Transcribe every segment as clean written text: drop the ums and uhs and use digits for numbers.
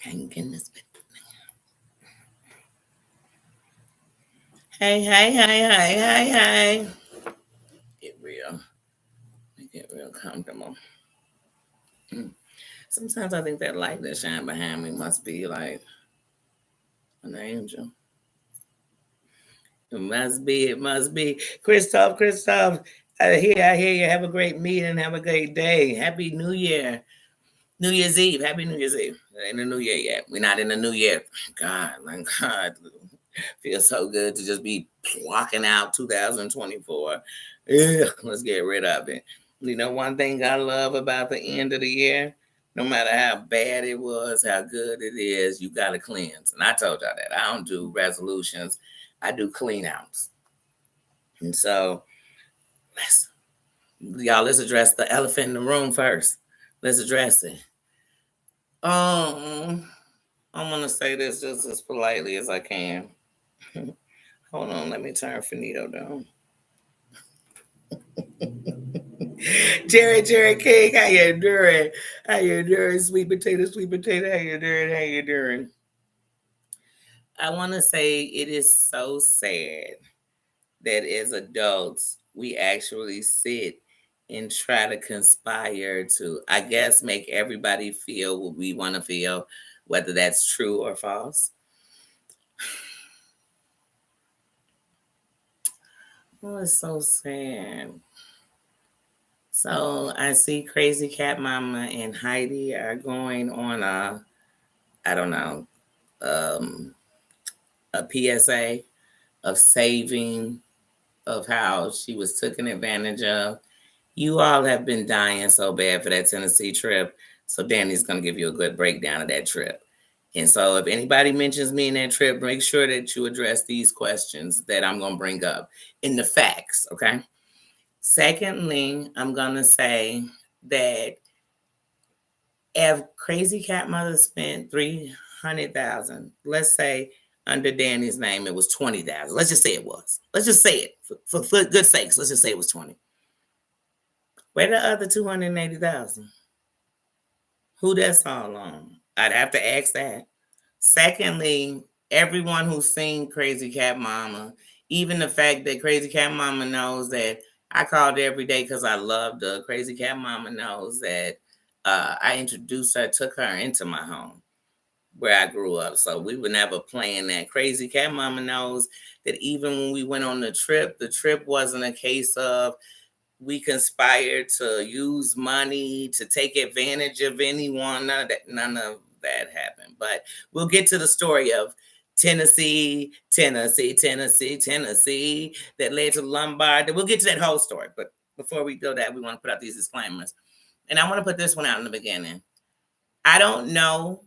Ain't getting this bit. Hey. Get real. Get real comfortable. Sometimes I think that light that shine behind me must be like an angel. It must be. Christoph, I hear you. Have a great meeting. Have a great day. Happy New Year. New Year's Eve. Happy New Year's Eve. It ain't the New Year yet. We're not in the New Year. God, my God. Feels so good to just be clocking out 2024. Ugh, let's get rid of it. You know, one thing I love about the end of the year, no matter how bad it was, how good it is, you got to cleanse. And I told y'all that. I don't do resolutions. I do clean outs. And so let's address the elephant in the room first. Let's address it. I'm gonna say this just as politely as I can. Hold on, let me turn Finito down. Jerry King, how you doing? How you doing? Sweet potato, how you doing? I want to say it is so sad that as adults, we actually sit and try to conspire to, I guess, make everybody feel what we want to feel, whether that's true or false. Oh, it's so sad. So I see Crazy Cat Mama and Heidi are going on I don't know, a PSA of saving, of how she was taken advantage of. You all have been dying so bad for that Tennessee trip. So Danny's going to give you a good breakdown of that trip. And so if anybody mentions me in that trip, make sure that you address these questions that I'm going to bring up in the facts, okay? Secondly, I'm going to say that if Crazy Cat Mother spent 300,000, let's say under Danny's name it was 20,000. Let's just say it was. Let's just say it for good sakes. Let's just say it was 20. Where the other 280,000? Who that's all on? I'd have to ask that. Secondly, everyone who's seen Crazy Cat Mama, even the fact that Crazy Cat Mama knows that I called every day because I loved her. Crazy Cat Mama knows that I introduced her, took her into my home where I grew up. So we were never playing that. Crazy Cat Mama knows that even when we went on the trip wasn't a case of we conspired to use money to take advantage of anyone. None of that happened. But we'll get to the story of Tennessee that led to Lombard. We'll get to that whole story. But before we do that, we want to put out these disclaimers. And I want to put this one out in the beginning. I don't know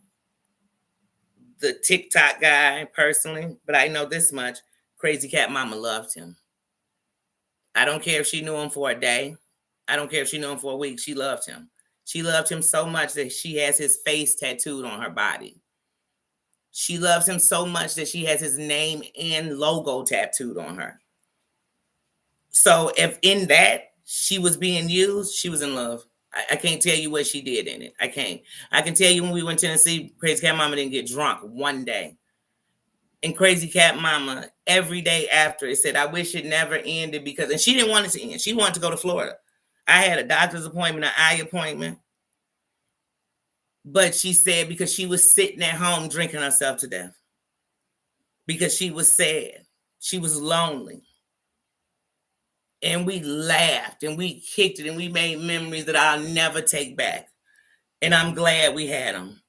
the TikTok guy personally, but I know this much. Crazy Cat Mama loved him. I don't care if she knew him for a day. I don't care if she knew him for a week. She loved him. She loved him so much that she has his face tattooed on her body. She loves him so much that she has his name and logo tattooed on her. So if in that she was being used, she was in love. I can't tell you what she did in it. I can't. I can tell you when we went to Tennessee, Crazy Cat Mama didn't get drunk one day. And Crazy Cat Mama, every day after, it said, I wish it never ended because, and she didn't want it to end. She wanted to go to Florida. I had a doctor's appointment, an eye appointment. But she said because she was sitting at home drinking herself to death. Because she was sad. She was lonely. And we laughed and we kicked it and we made memories that I'll never take back. And I'm glad we had them.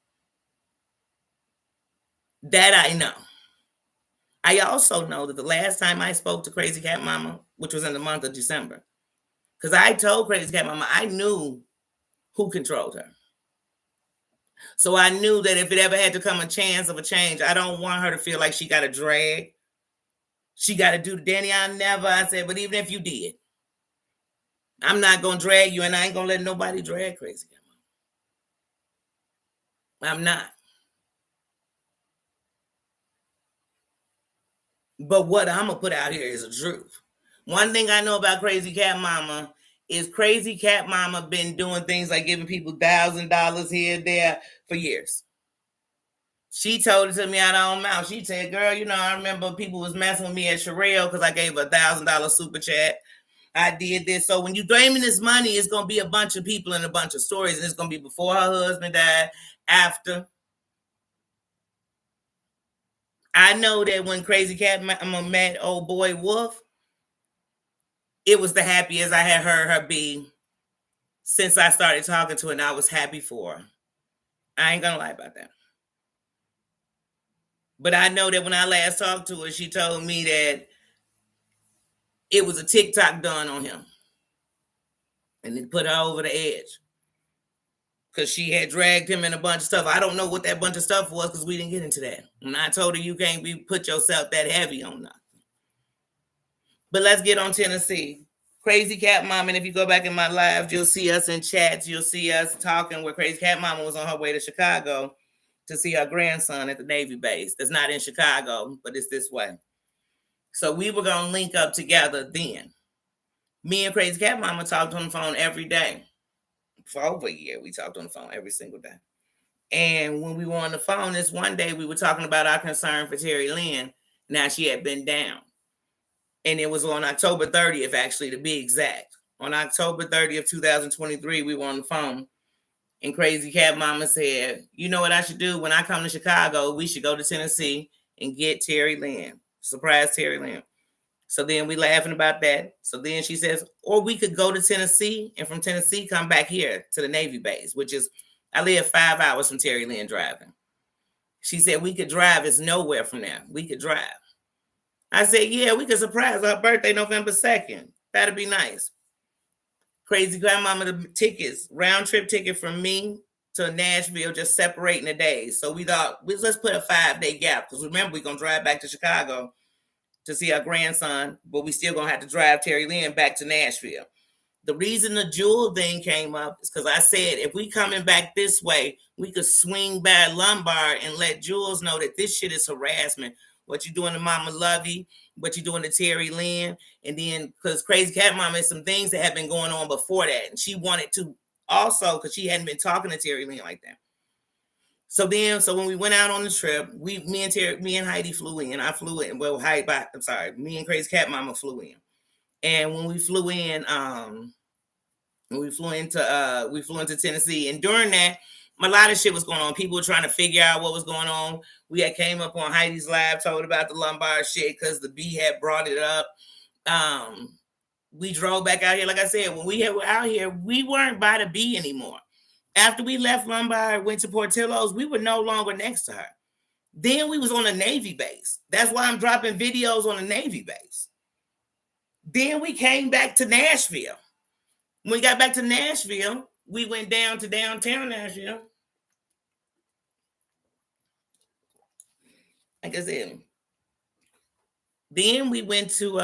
That I know. I also know that the last time I spoke to Crazy Cat Mama, which was in the month of December, because I told Crazy Cat Mama I knew who controlled her. So I knew that if it ever had to come a chance of a change, I don't want her to feel like she got to drag. She got to do Danny. I said, but even if you did, I'm not going to drag you and I ain't going to let nobody drag Crazy Cat Mama. I'm not. But what I'm going to put out here is the truth. One thing I know about Crazy Cat Mama is Crazy Cat Mama been doing things like giving people $1,000 here, there for years. She told it to me out of her own mouth. She said, girl, I remember people was messing with me at Sherelle because I gave her $1,000 super chat. I did this. So when you throw me this money, it's going to be a bunch of people and a bunch of stories. And it's going to be before her husband died, after. I know that when Crazy Cat met old boy Wolf, it was the happiest I had heard her be since I started talking to her, and I was happy for her. I ain't going to lie about that. But I know that when I last talked to her, she told me that it was a TikTok done on him. And it put her over the edge. Because she had dragged him in a bunch of stuff. I don't know what that bunch of stuff was because we didn't get into that. And I told her you can't put yourself that heavy on nothing. But let's get on Tennessee. Crazy Cat Mama, and if you go back in my lives, you'll see us in chats. You'll see us talking where Crazy Cat Mama was on her way to Chicago to see her grandson at the Navy base. That's not in Chicago, but it's this way. So we were going to link up together then. Me and Crazy Cat Mama talked on the phone every day. For over a year, we talked on the phone every single day. And when we were on the phone this one day, we were talking about our concern for Terry Lynn. Now she had been down. And it was on October 30th, actually, to be exact. On October 30th, 2023, we were on the phone. And Crazy Cat Mama said, you know what I should do? When I come to Chicago, we should go to Tennessee and get Terry Lynn. Surprise Terry Lynn. So then we laughing about that. So then she says, or we could go to Tennessee and from Tennessee come back here to the Navy base, which is, I live 5 hours from Terry Lynn driving. She said we could drive. It's nowhere from there. We could drive. I said, yeah, we could surprise her birthday November 2nd. That'd be nice. Crazy Grandmama, the tickets, round trip ticket from me to Nashville, just separating the days. So we thought, let's put a 5-day gap. Because remember, we're going to drive back to Chicago to see our grandson, but we still going to have to drive Terry Lynn back to Nashville. The reason the Jewel thing came up is because I said, if we coming back this way, we could swing by Lombard and let Jules know that this shit is harassment. What you doing to Mama Lovey, what you doing to Terry Lynn, and then because Crazy Cat Mama has some things that have been going on before that, and she wanted to also, because she hadn't been talking to Terry Lynn like that. So when we went out on the trip, me and Heidi flew in. I flew in. Well, me and Crazy Cat Mama flew in. And when we flew in, we flew into Tennessee, and during that, a lot of shit was going on. People were trying to figure out what was going on. We had came up on Heidi's live, told about the Lombard shit because the B had brought it up. We drove back out here. Like I said, when we were out here, we weren't by the B anymore. After we left Lombard, went to Portillo's, we were no longer next to her. Then we was on a Navy base. That's why I'm dropping videos on the Navy base. Then we came back to Nashville. When we got back to Nashville, we went down to downtown Nashville. Like I said, then we went to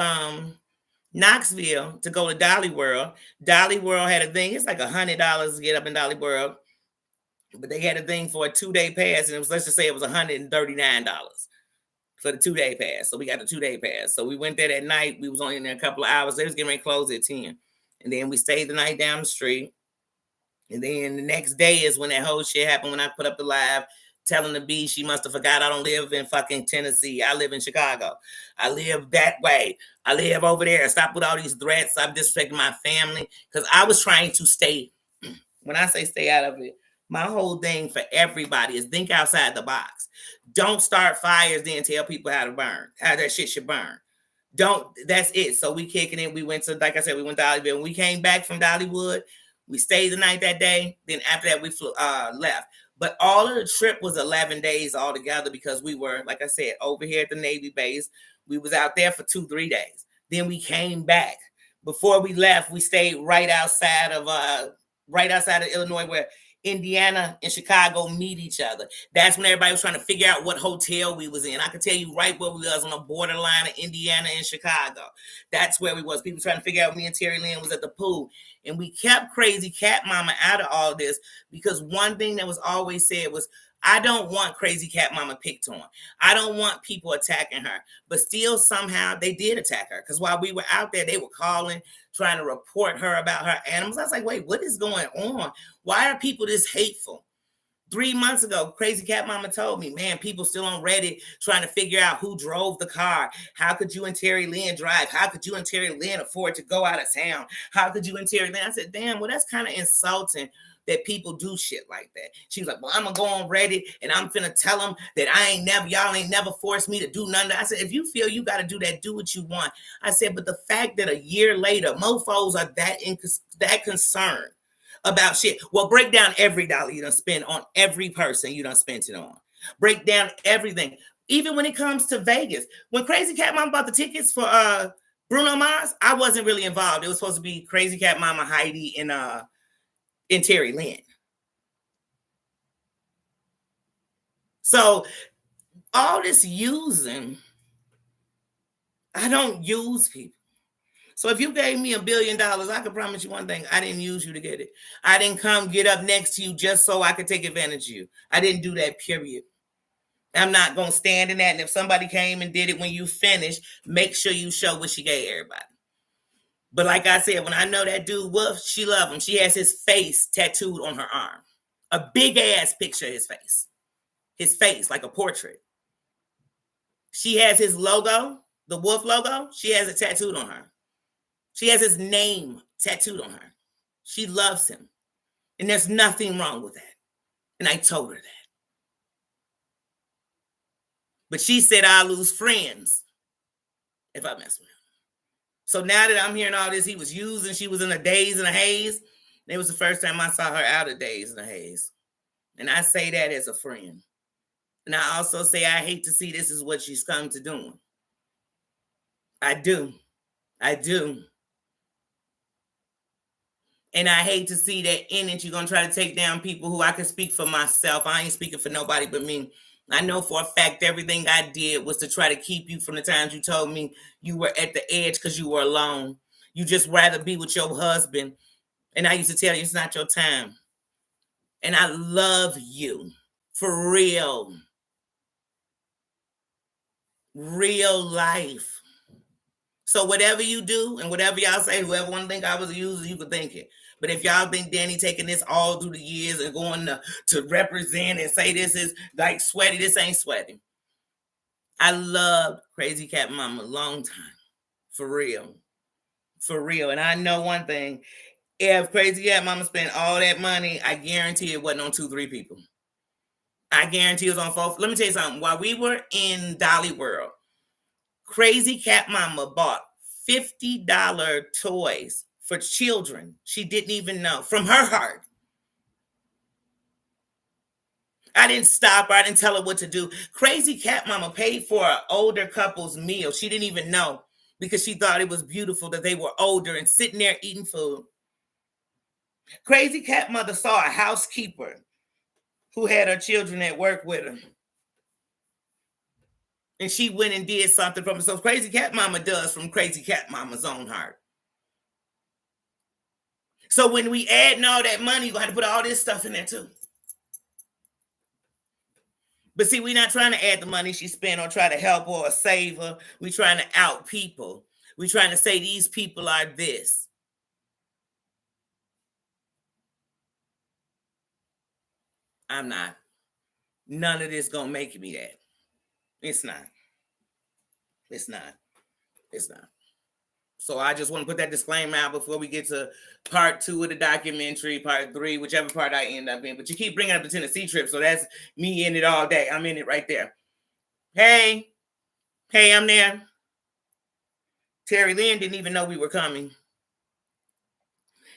Knoxville to go to Dolly World. Dolly World had a thing. It's like $100 to get up in Dolly World. But they had a thing for a 2-day pass. And it was, let's just say it was $139 for the 2-day pass. So we got the 2-day pass. So we went there that night. We was only in there a couple of hours. They was getting ready to close at 10. And then we stayed the night down the street. And then the next day is when that whole shit happened, when I put up the live telling the B she must have forgot I don't live in fucking Tennessee. I live in Chicago. I live that way. I live over there. Stop with all these threats. I'm disrespecting my family. Because I was trying to stay, when I say stay out of it, my whole thing for everybody is think outside the box. Don't start fires, then tell people how to burn, how that shit should burn. That's it. So we kicking it. We went to, like I said, we went to Dollywood. When we came back from Dollywood, we stayed the night that day. Then after that, we left. But all of the trip was 11 days altogether because we were, like I said, over here at the Navy base. We was out there for 2-3 days. Then we came back. Before we left, we stayed right outside of Illinois, where Indiana and Chicago meet each other. That's when everybody was trying to figure out what hotel we was in. I can tell you right where we was, on the borderline of Indiana and Chicago. That's where we was. People trying to figure out me and Terry Lynn was at the pool. And we kept Crazy Cat Mama out of all this because one thing that was always said was, I don't want Crazy Cat Mama picked on. I don't want people attacking her. But still, somehow, they did attack her. Because while we were out there, they were calling, trying to report her about her animals. I was like, wait, what is going on? Why are people this hateful? 3 months ago, Crazy Cat Mama told me, man, people still on Reddit trying to figure out who drove the car. How could you and Terry Lynn drive? How could you and Terry Lynn afford to go out of town? How could you and Terry Lynn? I said, damn, well, that's kind of insulting that people do shit like that. She was like, well, I'm gonna go on Reddit and I'm finna tell them that y'all ain't never forced me to do nothing. I said, if you feel you gotta do that, do what you want. I said, but the fact that a year later, mofos are that concerned about shit. Well, break down every dollar you done spend on every person you done spent it on. Break down everything. Even when it comes to Vegas. When Crazy Cat Mama bought the tickets for Bruno Mars, I wasn't really involved. It was supposed to be Crazy Cat Mama, Heidi, and Terry Lynn. So all this using, I don't use people. So if you gave me $1 billion, I can promise you one thing. I didn't use you to get it. I didn't come get up next to you just so I could take advantage of you. I didn't do that, period. I'm not going to stand in that. And if somebody came and did it when you finished, make sure you show what she gave everybody. But like I said, when I know that dude Wolf, she love him. She has his face tattooed on her arm. A big ass picture of his face. His face, like a portrait. She has his logo, the Wolf logo. She has it tattooed on her. She has his name tattooed on her. She loves him. And there's nothing wrong with that. And I told her that. But she said I'll lose friends if I mess with him. So now that I'm hearing all this, he was using, she was in a daze and a haze. It was the first time I saw her out of daze and a haze. And I say that as a friend. And I also say I hate to see this is what she's come to doing. I do. I do. And I hate to see that in it. You're going to try to take down people who I can speak for myself. I ain't speaking for nobody but me. I know for a fact everything I did was to try to keep you from the times you told me you were at the edge because you were alone. You just rather be with your husband. And I used to tell you it's not your time. And I love you for real. Real life. So whatever you do and whatever y'all say, whoever want to think I was a user, you can think it. But if y'all think Danny taking this all through the years and going to represent and say this is like sweaty, this ain't sweaty. I loved Crazy Cat Mama a long time. For real. For real. And I know one thing. If Crazy Cat Mama spent all that money, I guarantee it wasn't on 2-3 people. I guarantee it was on 4. Let me tell you something. While we were in Dolly World, Crazy Cat Mama bought $50 toys for children she didn't even know from her heart. I didn't stop her. I didn't tell her what to do. Crazy Cat Mama paid for an older couple's meal. She didn't even know because she thought it was beautiful that they were older and sitting there eating food. Crazy Cat Mother saw a housekeeper who had her children at work with her. And she went and did something from it. So Crazy Cat Mama does from Crazy Cat Mama's own heart. So when we add all that money, we have to put all this stuff in there too. But see, we're not trying to add the money she spent or try to help her or save her. We're trying to out people. We're trying to say these people are this. I'm not. None of this gonna make me that. It's not. It's not. It's not. So I just want to put that disclaimer out before we get to part 2 of the documentary, part 3, whichever part I end up in. But you keep bringing up the Tennessee trip, so that's me in it all day. I'm in it right there. Hey, I'm there. Terry Lynn didn't even know we were coming.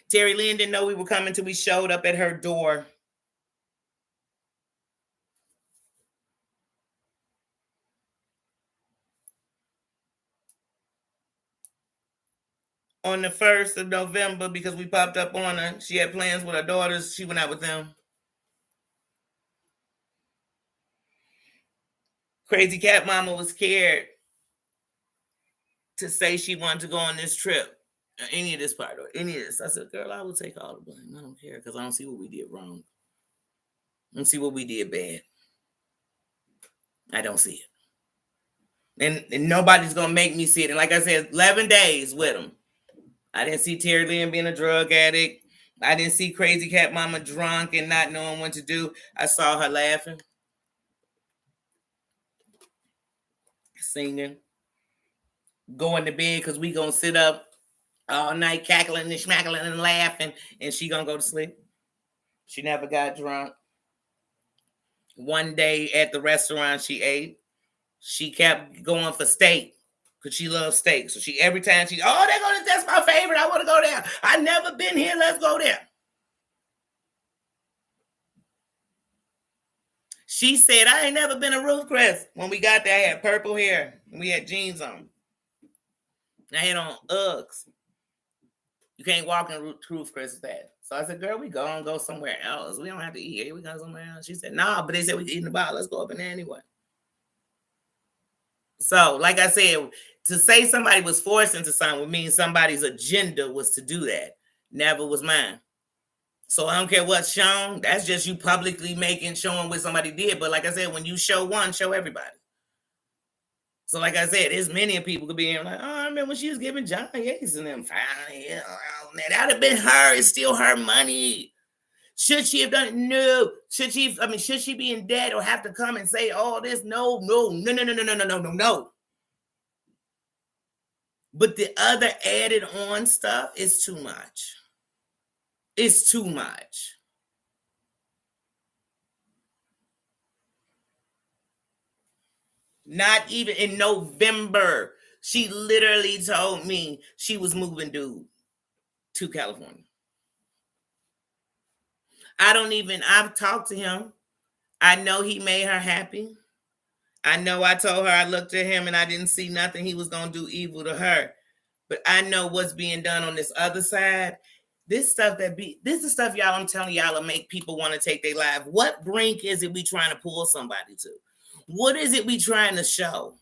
Terry Lynn didn't know we were coming until we showed up at her door. On the 1st of November, because we popped up on her. She had plans with her daughters. She went out with them. Crazy Cat Mama was scared to say she wanted to go on this trip, or any of this part, or any of this. I said, girl, I will take all the blame. I don't care, because I don't see what we did wrong. I don't see what we did bad. I don't see it. And nobody's going to make me see it. And like I said, 11 days with them. I didn't see Terry Lynn being a drug addict. I didn't see Crazy Cat Mama drunk and not knowing what to do. I saw her laughing, singing, going to bed because we gonna sit up all night cackling and schmackling and laughing, and she gonna go to sleep. She never got drunk. One day at the restaurant she ate, she kept going for steak because she loves steak. So she every time that's my favorite. I want to go there. I never been here. Let's go there. She said, I ain't never been a Ruth Chris. When we got there, I had purple hair. And we had jeans on. I had on Uggs. You can't walk in Ruth Chris that. So I said, girl, we go somewhere else. We don't have to eat here. We go somewhere else. She said, nah, but they said we can eat in the bar. Let's go up in there anyway. So, like I said, to say somebody was forced into something would mean somebody's agenda was to do that. Never was mine. So I don't care what's shown. That's just you publicly showing what somebody did. But like I said, when you show one, show everybody. So like I said, there's many people could be like, oh, I remember when she was giving John Yates and them $5. That'd have been her. It's still her money. Should she have done it? No. Should she be in debt or have to come and say all this? No. But the other added on stuff is too much. It's too much. Not even in November. She literally told me she was moving dude to California. I've talked to him. I know he made her happy. I know I told her I looked at him and I didn't see nothing he was going to do evil to her. But I know what's being done on this other side. This is the stuff y'all, I'm telling y'all, will make people want to take their life. What brink is it we trying to pull somebody to? What is it we trying to show?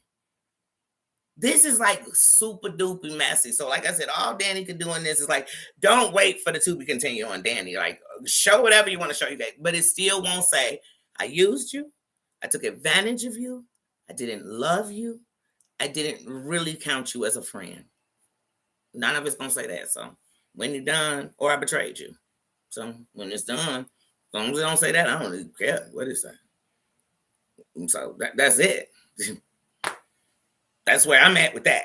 This is like super duper messy. So, like I said, all Danny could do in this is like, don't wait for the to be continue on Danny. Like, show whatever you want to show you, but it still won't say, I used you, I took advantage of you, I didn't love you, I didn't really count you as a friend. None of it's gonna say that. So, when you're done, or I betrayed you. So, when it's done, as long as it don't say that, I don't really care what it say. So that's it. That's where I'm at with that.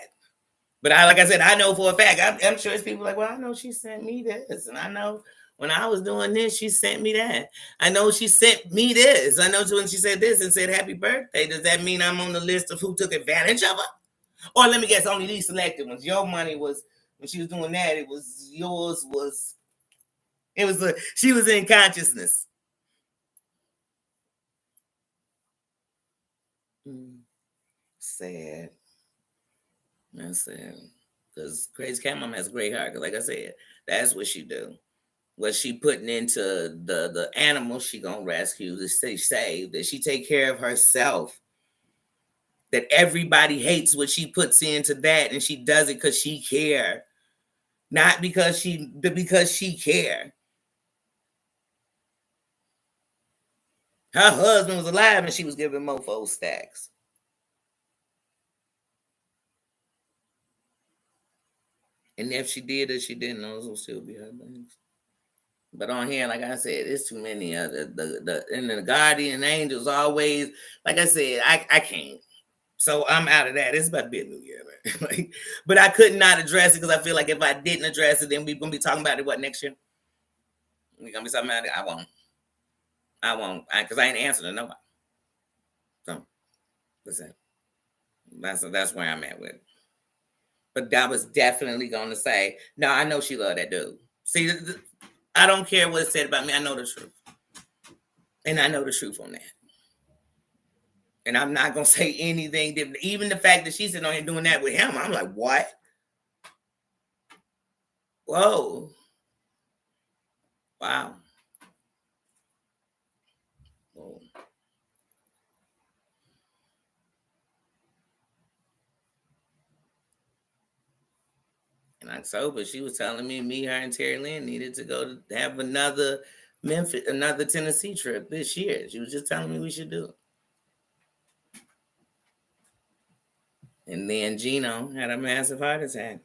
But like I said, I know for a fact. I'm sure it's people like, well, I know she sent me this, and I know when I was doing this, she sent me that. I know she sent me this. I know when she said this and said happy birthday. Does that mean I'm on the list of who took advantage of her? Or let me guess, only these selected ones. Your money was when she was doing that. It was yours. She was in consciousness. Sad. That's sad. Because Crazy Cat Mom has a great heart. Like I said, that's what she do. What she putting into the animals she gonna rescue, to stay saved, that she take care of herself. That everybody hates what she puts into that, and she does it because she care. Not because she care. Her husband was alive and she was giving mofo stacks. And if she did or she didn't, those will still be her things. But on here, like I said, it's too many of the guardian angels always, like I said, I can't. So I'm out of that. It's about to be a new year, man. Like, but I could not address it because I feel like if I didn't address it, then we're gonna be talking about it next year? We're gonna be talking about it. I won't. Because I ain't answering to nobody. So listen, that's where I'm at with it. But that was definitely gonna say, no, I know she loved that dude. See, I don't care what it said about me. I know the truth. And I know the truth on that. And I'm not gonna say anything different. Even the fact that she's sitting on here doing that with him, I'm like, what? Whoa. Wow. Whoa. In October, she was telling me, her, and Terry Lynn needed to go to have another Tennessee trip this year. She was just telling me we should do it. And then Gino had a massive heart attack.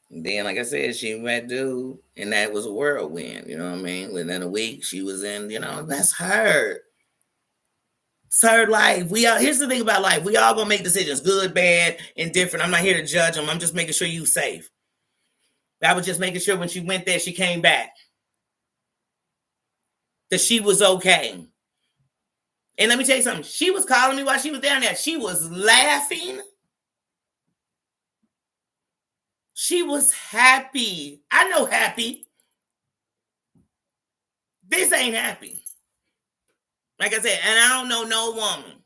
And then, like I said, she met dude, and that was a whirlwind. You know what I mean? Within a week, she was in. That's her. It's her life. We all. Here's the thing about life: we all gonna make decisions, good, bad, indifferent. I'm not here to judge them. I'm just making sure you safe. I was just making sure when she went there, she came back, that she was okay. And let me tell you something. She was calling me while she was down there. She was laughing. She was happy. I know happy. This ain't happy. Like I said, and I don't know no woman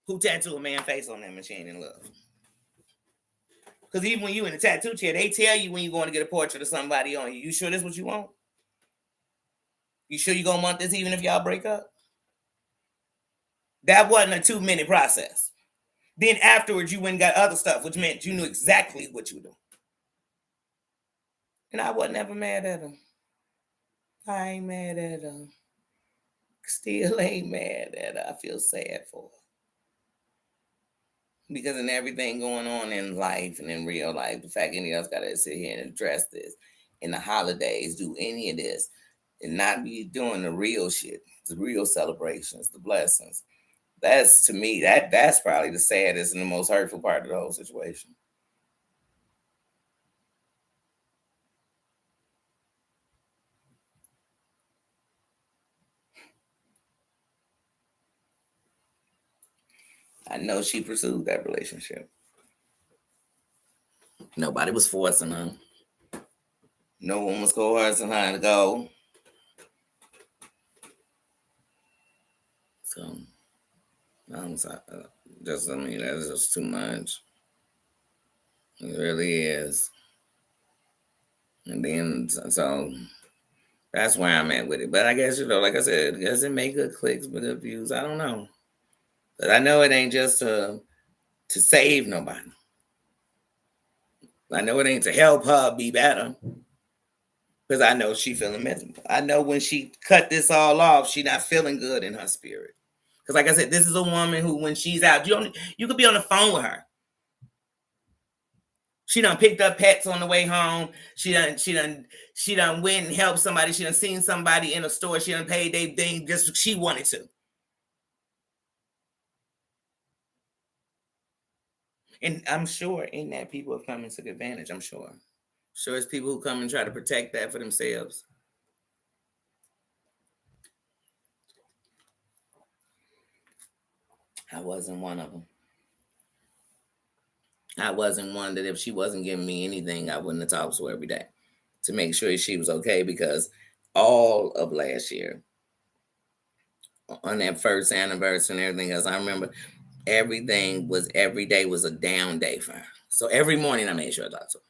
who tattoo a man's face on them and she ain't in love. Because even when you in the tattoo chair, they tell you when you're going to get a portrait of somebody on you. You sure this what you want? You sure you gonna want this even if y'all break up? That wasn't a 2-minute process. Then afterwards, you went and got other stuff, which meant you knew exactly what you were doing. And I wasn't ever mad at her. I ain't mad at her. Still ain't mad at her. I feel sad for her. Because in everything going on in life and in real life, the fact any of us got to sit here and address this in the holidays, do any of this, and not be doing the real shit, the real celebrations, the blessings. That's, to me, that's probably the saddest and the most hurtful part of the whole situation. I know she pursued that relationship. Nobody was forcing her. No one was coercing her to go. So, I'm sorry. That's just too much. It really is. And then, so that's where I'm at with it. But I guess, like I said, does it make good clicks, but good views? I don't know. But I know it ain't just to save nobody. I know it ain't to help her be better. Because I know she feeling miserable. I know when she cut this all off, she not feeling good in her spirit. Because like I said, this is a woman who, when she's out, you could be on the phone with her. She done picked up pets on the way home. She done went and helped somebody. She done seen somebody in a store. She done paid their thing just she wanted to. And I'm sure in that people have come and took advantage. I'm sure. Sure, it's people who come and try to protect that for themselves. I wasn't one of them. I wasn't one that if she wasn't giving me anything, I wouldn't have talked to her every day to make sure she was okay, because all of last year, on that first anniversary and everything else, I remember every day was a down day for her. So every morning I made sure I talked to her.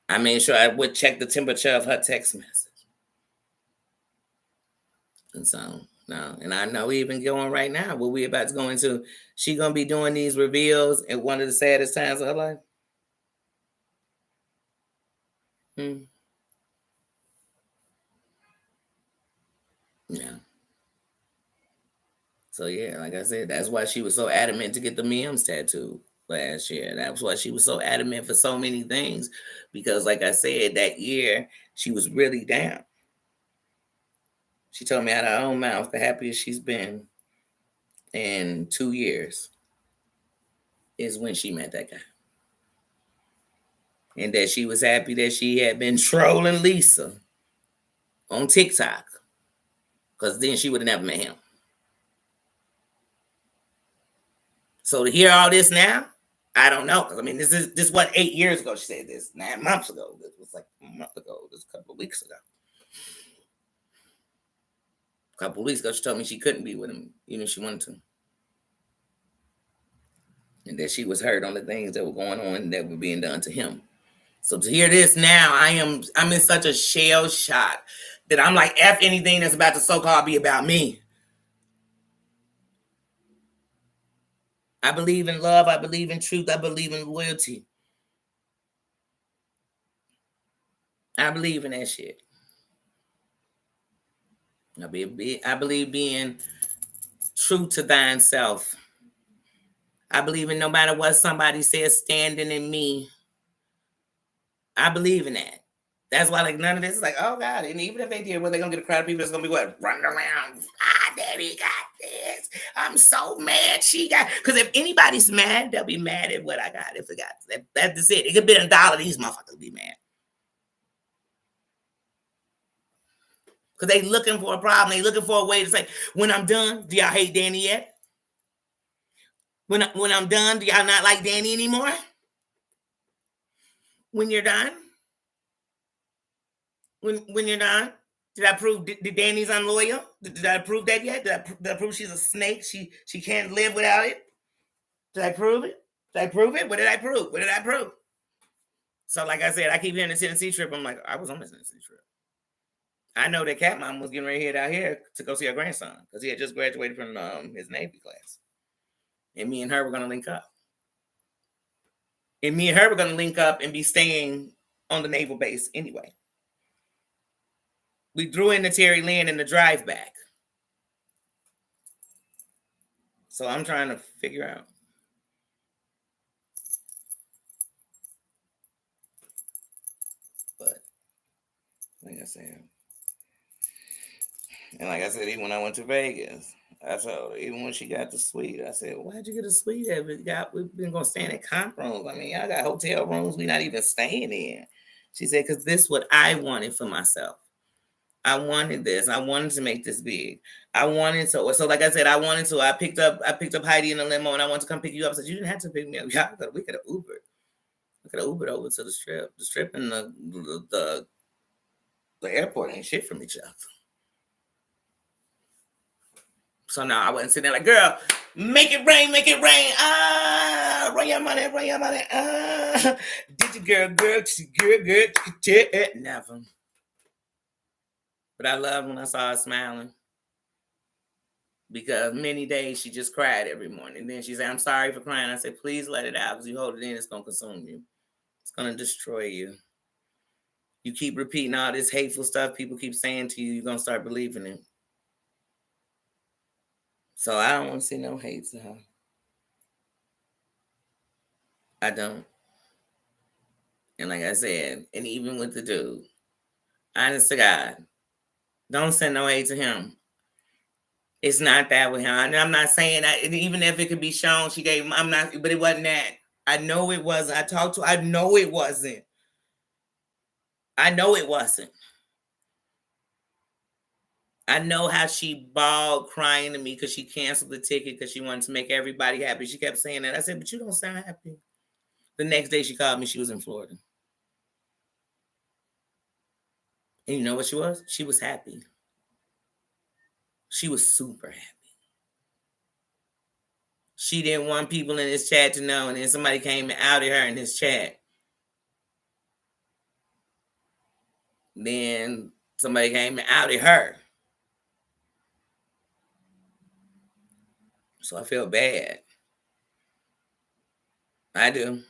I made sure I would check the temperature of her text message. And so, no, and I know even going right now, what we about to go into, she gonna be doing these reveals at one of the saddest times of her life. Hmm. Yeah. So yeah, like I said, that's why she was so adamant to get the Mims tattoo last year. That's why she was so adamant for so many things. Because like I said, that year she was really down. She told me out of her own mouth the happiest she's been in 2 years is when she met that guy. And that she was happy that she had been trolling Lisa on TikTok. Because then she would have never met him. So to hear all this now, I don't know. Because I mean, this was 8 years ago. She said this 9 months ago. This was like a month ago. This was a couple of weeks ago. A couple of weeks ago, she told me she couldn't be with him, even if she wanted to. And that she was hurt on the things that were going on that were being done to him. So to hear this now, I'm in such a shell shock that I'm like, F anything that's about to so-called be about me. I believe in love. I believe in truth. I believe in loyalty. I believe in that shit. I believe being true to thine self. I believe in no matter what somebody says, standing in me I believe in that. That's why, like, none of this is like, oh God. And even if they did, they're gonna get a crowd of people that's gonna be what? Running around. Daddy got this. I'm so mad she got, because if anybody's mad, they'll be mad at what I got. If they got that's it. It could be $1, these motherfuckers be mad. Because they looking for a problem. They looking for a way to say, when I'm done, do y'all hate Danny yet? When I'm done, do y'all not like Danny anymore? When you're done? When you're done? Did I prove did Danny's unloyal? Did I prove that yet? Did I prove she's a snake? She can't live without it? Did I prove it? Did I prove it? What did I prove? What did I prove? So, like I said, I keep hearing the Tennessee trip. I'm like, I was on the Tennessee trip. I know that Cat Mom was getting ready to head out here to go see her grandson because he had just graduated from his Navy class. And me and her were going to link up. And me and her were going to link up and be staying on the naval base anyway. We threw in the Terry Lynn in the drive back. So I'm trying to figure out. But, like I said, and like I said, even when I went to Vegas, I told her, even when she got the suite, I said, why'd you get a suite? We've been going to stay in comp rooms. I mean, I got hotel rooms we're not even staying in. She said, because this is what I wanted for myself. I wanted this. I wanted to make this big. I wanted to. So like I said, I picked up Heidi in a limo, and I wanted to come pick you up. I said, you didn't have to pick me up. We could have Ubered. We could have Ubered over to the Strip. The Strip and the airport ain't shit from each other. So now I wasn't sitting there like, girl, make it rain, make it rain. Run your money, run your money. Did you girl, never. But I love when I saw her smiling. Because many days she just cried every morning. Then she said, I'm sorry for crying. I said, please let it out, because you hold it in, it's going to consume you. It's going to destroy you. You keep repeating all this hateful stuff people keep saying to you, you're going to start believing it. So I don't want to see no hate to her. I don't. And like I said, and even with the dude, honest to God, don't send no hate to him. It's not that with him. And I'm not saying that, even if it could be shown, she gave him, I'm not, but it wasn't that. I know it wasn't. I know it wasn't. I know it wasn't. I know how she bawled crying to me because she canceled the ticket because she wanted to make everybody happy. She kept saying that. I said, but you don't sound happy. The next day she called me. She was in Florida. And you know what she was? She was happy. She was super happy. She didn't want people in this chat to know, and then somebody came and outed her in his chat. Then somebody came and outed her. So I feel bad. I do.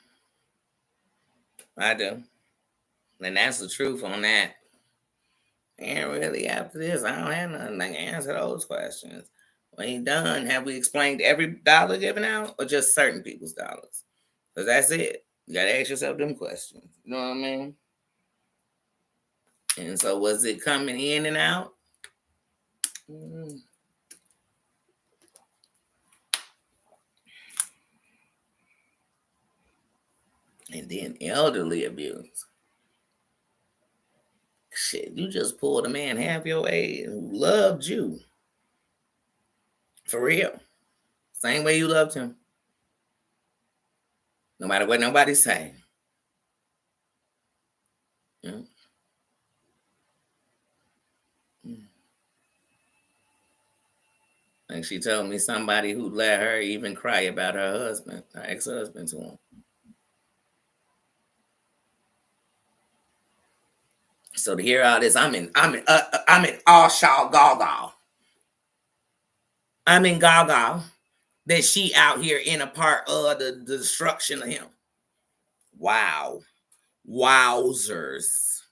And that's the truth on that. And really, after this, I don't have nothing to answer those questions. We ain't done. Have we explained every dollar given out, or just certain people's dollars? Because that's it. You got to ask yourself them questions. You know what I mean? And so, was it coming in and out? And then elderly abuse. Shit, you just pulled a man half your age who loved you. For real. Same way you loved him. No matter what nobody's saying. Yeah. And she told me somebody who let her even cry about her husband, her ex-husband to him. So to hear all this, I'm in all shaw gaga. I'm in gaga that she out here in a part of the destruction of him. Wow. Wowzers.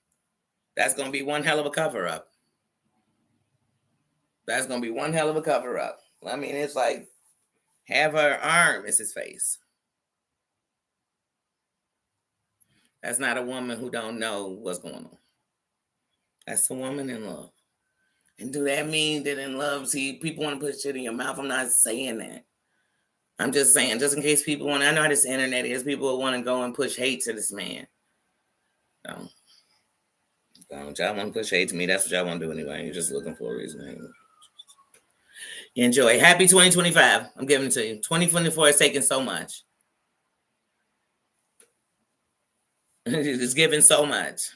That's gonna be one hell of a cover-up. That's gonna be one hell of a cover-up. I mean, it's like have her arm is his face. That's not a woman who don't know what's going on. That's a woman in love. And do that mean that in love, see, people want to put shit in your mouth? I'm not saying that. I'm just saying, just in case people want, I know how this internet is, people want to go and push hate to this man. Don't. Y'all want to push hate to me. That's what y'all want to do anyway. You're just looking for a reason. Enjoy. Happy 2025. I'm giving it to you. 2024 is taking so much. It's giving so much.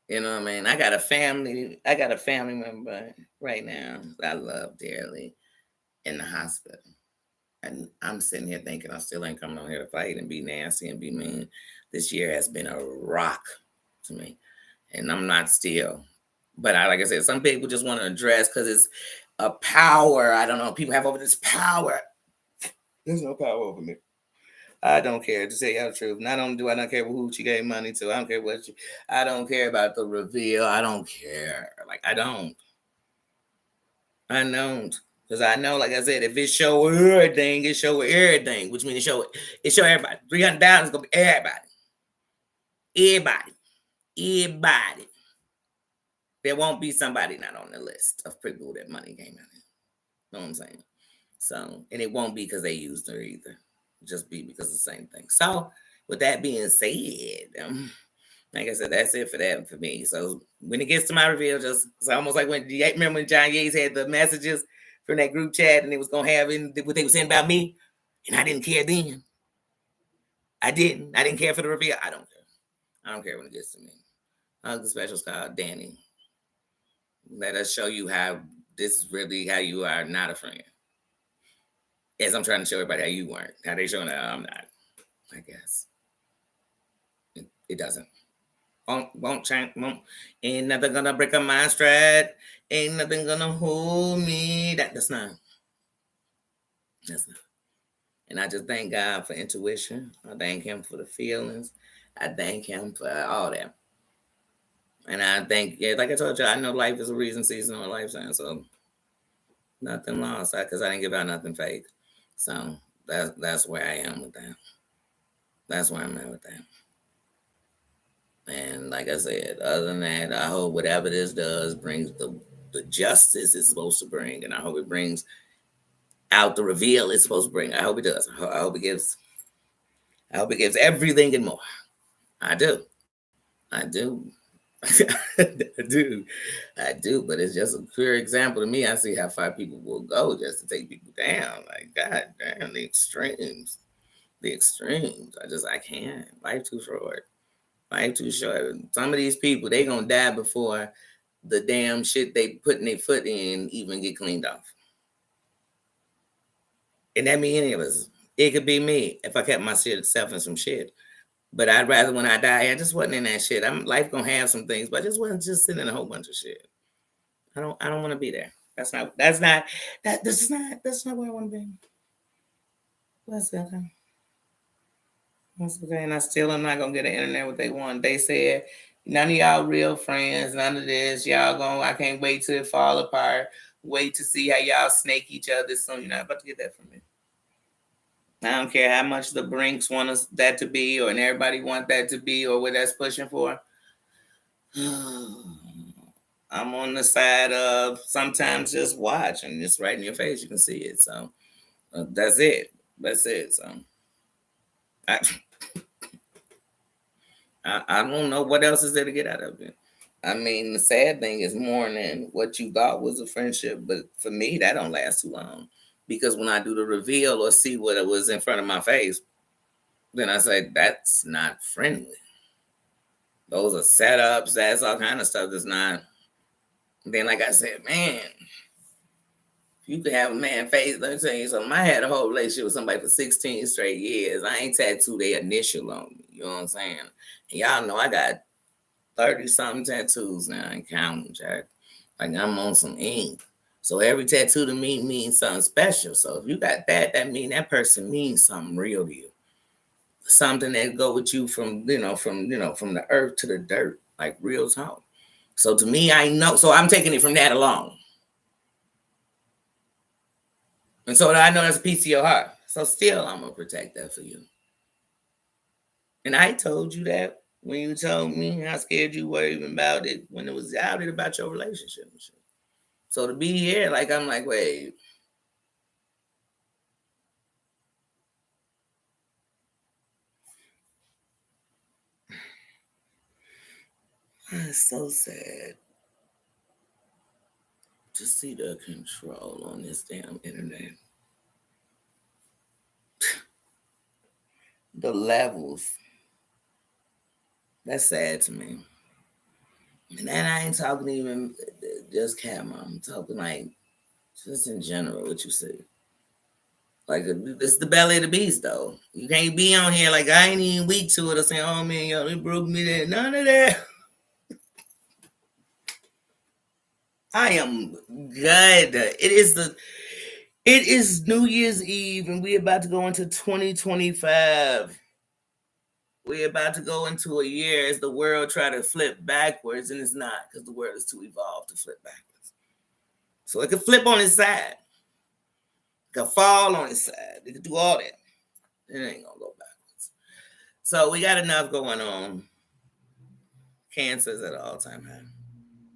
You know what I mean? I got a family member right now that I love dearly in the hospital. And I'm sitting here thinking I still ain't coming on here to fight and be nasty and be mean. This year has been a rock to me. And I'm not still. But like I said, some people just want to address because it's a power. I don't know. People have over this power. There's no power over me. I don't care, to say y'all the truth. Not only do I not care who she gave money to, I don't care what I don't care about the reveal. I don't care. Like, I don't. Because I know, like I said, if it show everything, it show everything, which means it show everybody. 300,000 is going to be everybody. Everybody. There won't be somebody not on the list of people that money came out of. Know what I'm saying? So, and it won't be because they used her either. Just be because of the same thing. So, with that being said, like I said, that's it for that for me. So, when it gets to my reveal, just it's almost like remember when John Yates had the messages from that group chat and it was going to have what they were saying about me, and I didn't care then. I didn't care for the reveal. I don't care. I don't care when it gets to me. The special's called Danny. Let us show you how this is really how you are not a friend. As I'm trying to show everybody how you weren't. How they showing that I'm not. I guess. It doesn't. Won't change. Ain't nothing gonna break up my stride. Ain't nothing gonna hold me. That's not. That's not. And I just thank God for intuition. I thank Him for the feelings. I thank Him for all that. And I think, like I told you, I know life is a reason, season, or lifetime. So nothing lost because I didn't give out nothing fake. So that's where I am with that. That's where I'm at with that. And like I said, other than that, I hope whatever this does brings the justice it's supposed to bring. And I hope it brings out the reveal it's supposed to bring. I hope it does. I hope it gives everything and more. I do. I do. I do. But it's just a clear example to me. I see how far people will go just to take people down. Like, God damn, the extremes. I can't. Life too short. Life too short. Some of these people, they gonna die before the damn shit they putting their foot in even get cleaned off. And that mean any of us. It could be me if I kept my shit self in some shit. But I'd rather when I die, I just wasn't in that shit. Life gonna have some things, but I just wasn't just sitting in a whole bunch of shit. I don't want to be there. This is not where I want to be. That's okay. That's okay. And I still am not gonna get the internet what they want. They said none of y'all real friends, none of this. I can't wait till it fall apart. Wait to see how y'all snake each other soon. You're not about to get that from me. I don't care how much the Brinks want that to be, or and everybody want that to be, or what that's pushing for. I'm on the side of sometimes just watch and it's right in your face. You can see it. So that's it. That's it. So I don't know what else is there to get out of it. I mean, the sad thing is mourning what you thought was a friendship, but for me, that don't last too long. Because when I do the reveal or see what it was in front of my face, then I say, that's not friendly. Those are setups. That's all kind of stuff that's not. Then, like I said, man, you could have a man face. Let me tell you something. I had a whole relationship with somebody for 16 straight years. I ain't tattooed their initial on me. You know what I'm saying? And y'all know I got 30-something tattoos now. I ain't counting, Jack. Like I'm on some ink. So every tattoo to me means something special. So if you got that means that person means something real to you. Something that go with you from the earth to the dirt, like real talk. So to me, I know. So I'm taking it from that alone. And so I know that's a piece of your heart. So still, I'm going to protect that for you. And I told you that when you told me how scared you were even about it when it was out about your relationship and shit. So to be here, like I'm like, wait, it's so sad to see the control on this damn internet. The levels. That's sad to me. And then I ain't talking even just cat mom. I'm talking like just in general what you see. Like it's the belly of the beast though. You can't be on here like I ain't even weak to it or saying, oh man, yo, it broke me that. None of that. I am good. It is New Year's Eve and we're about to go into 2025. We're about to go into a year as the world try to flip backwards, and it's not because the world is too evolved to flip backwards. So it could flip on its side. It could fall on its side. It could do all that. It ain't gonna go backwards. So we got enough going on. Cancer's at an all-time high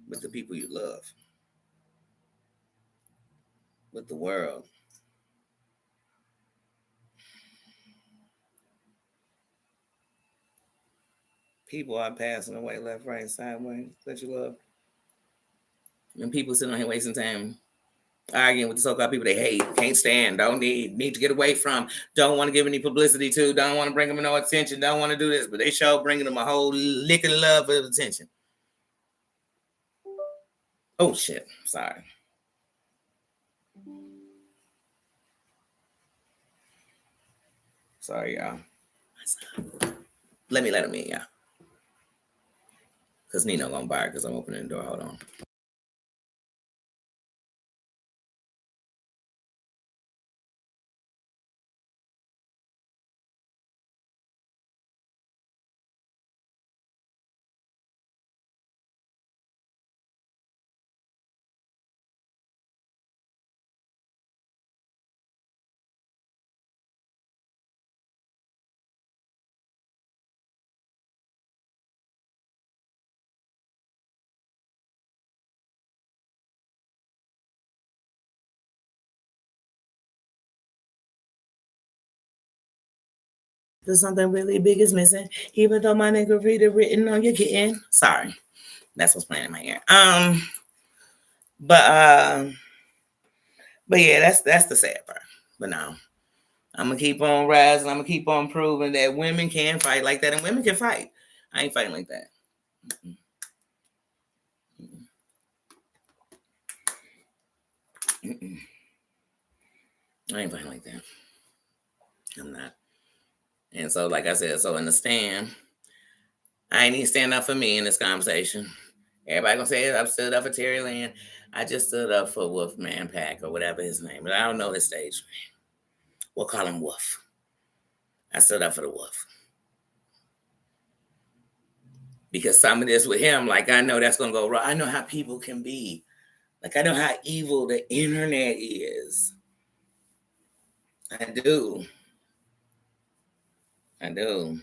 with the people you love, with the world. People are passing away left, right, sideways that you love. And people sitting on here wasting time arguing with the so-called people they hate, can't stand, don't need to get away from, don't want to give any publicity to, don't want to bring them no attention, don't want to do this, but they show bringing them a whole lick of love of attention. Oh shit, sorry. Sorry, y'all. Let me let him in, y'all. Because Nino gonna bark because I'm opening the door. Hold on. There's something really big is missing, even though my nigga read it written on your kitten. Sorry, that's what's playing in my ear. But but yeah, that's the sad part. But no, I'm gonna keep on rising. I'm gonna keep on proving that women can fight like that, and women can fight. I ain't fighting like that. Mm-mm. I ain't fighting like that. I'm not. And so, like I said, so in the stand, I ain't even stand up for me in this conversation. Everybody gonna say I've stood up for Terry Lynn. I just stood up for Wolfman Pack or whatever his name, but I don't know his stage name. We'll call him Wolf. I stood up for the Wolf. Because some of this with him, like I know that's gonna go wrong. I know how people can be. Like I know how evil the internet is. I do. I do.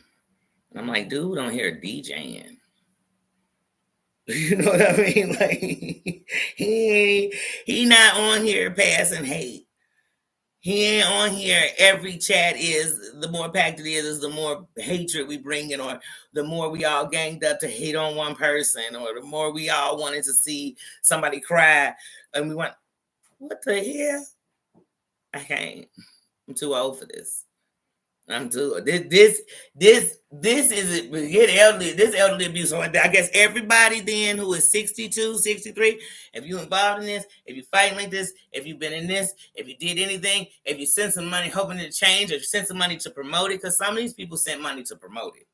And I'm like, dude, on here DJing. You know what I mean? Like he not on here passing hate. He ain't on here. Every chat is the more packed it is the more hatred we bring in, or the more we all ganged up to hate on one person, or the more we all wanted to see somebody cry, and we want what the hell? I can't. I'm too old for this. I'm too this is get elderly, this elderly abuse. So I guess everybody then who is 62, 63, if you involved in this, if you fighting like this, if you've been in this, if you did anything, if you sent some money hoping to change, or you sent some money to promote it, because some of these people sent money to promote it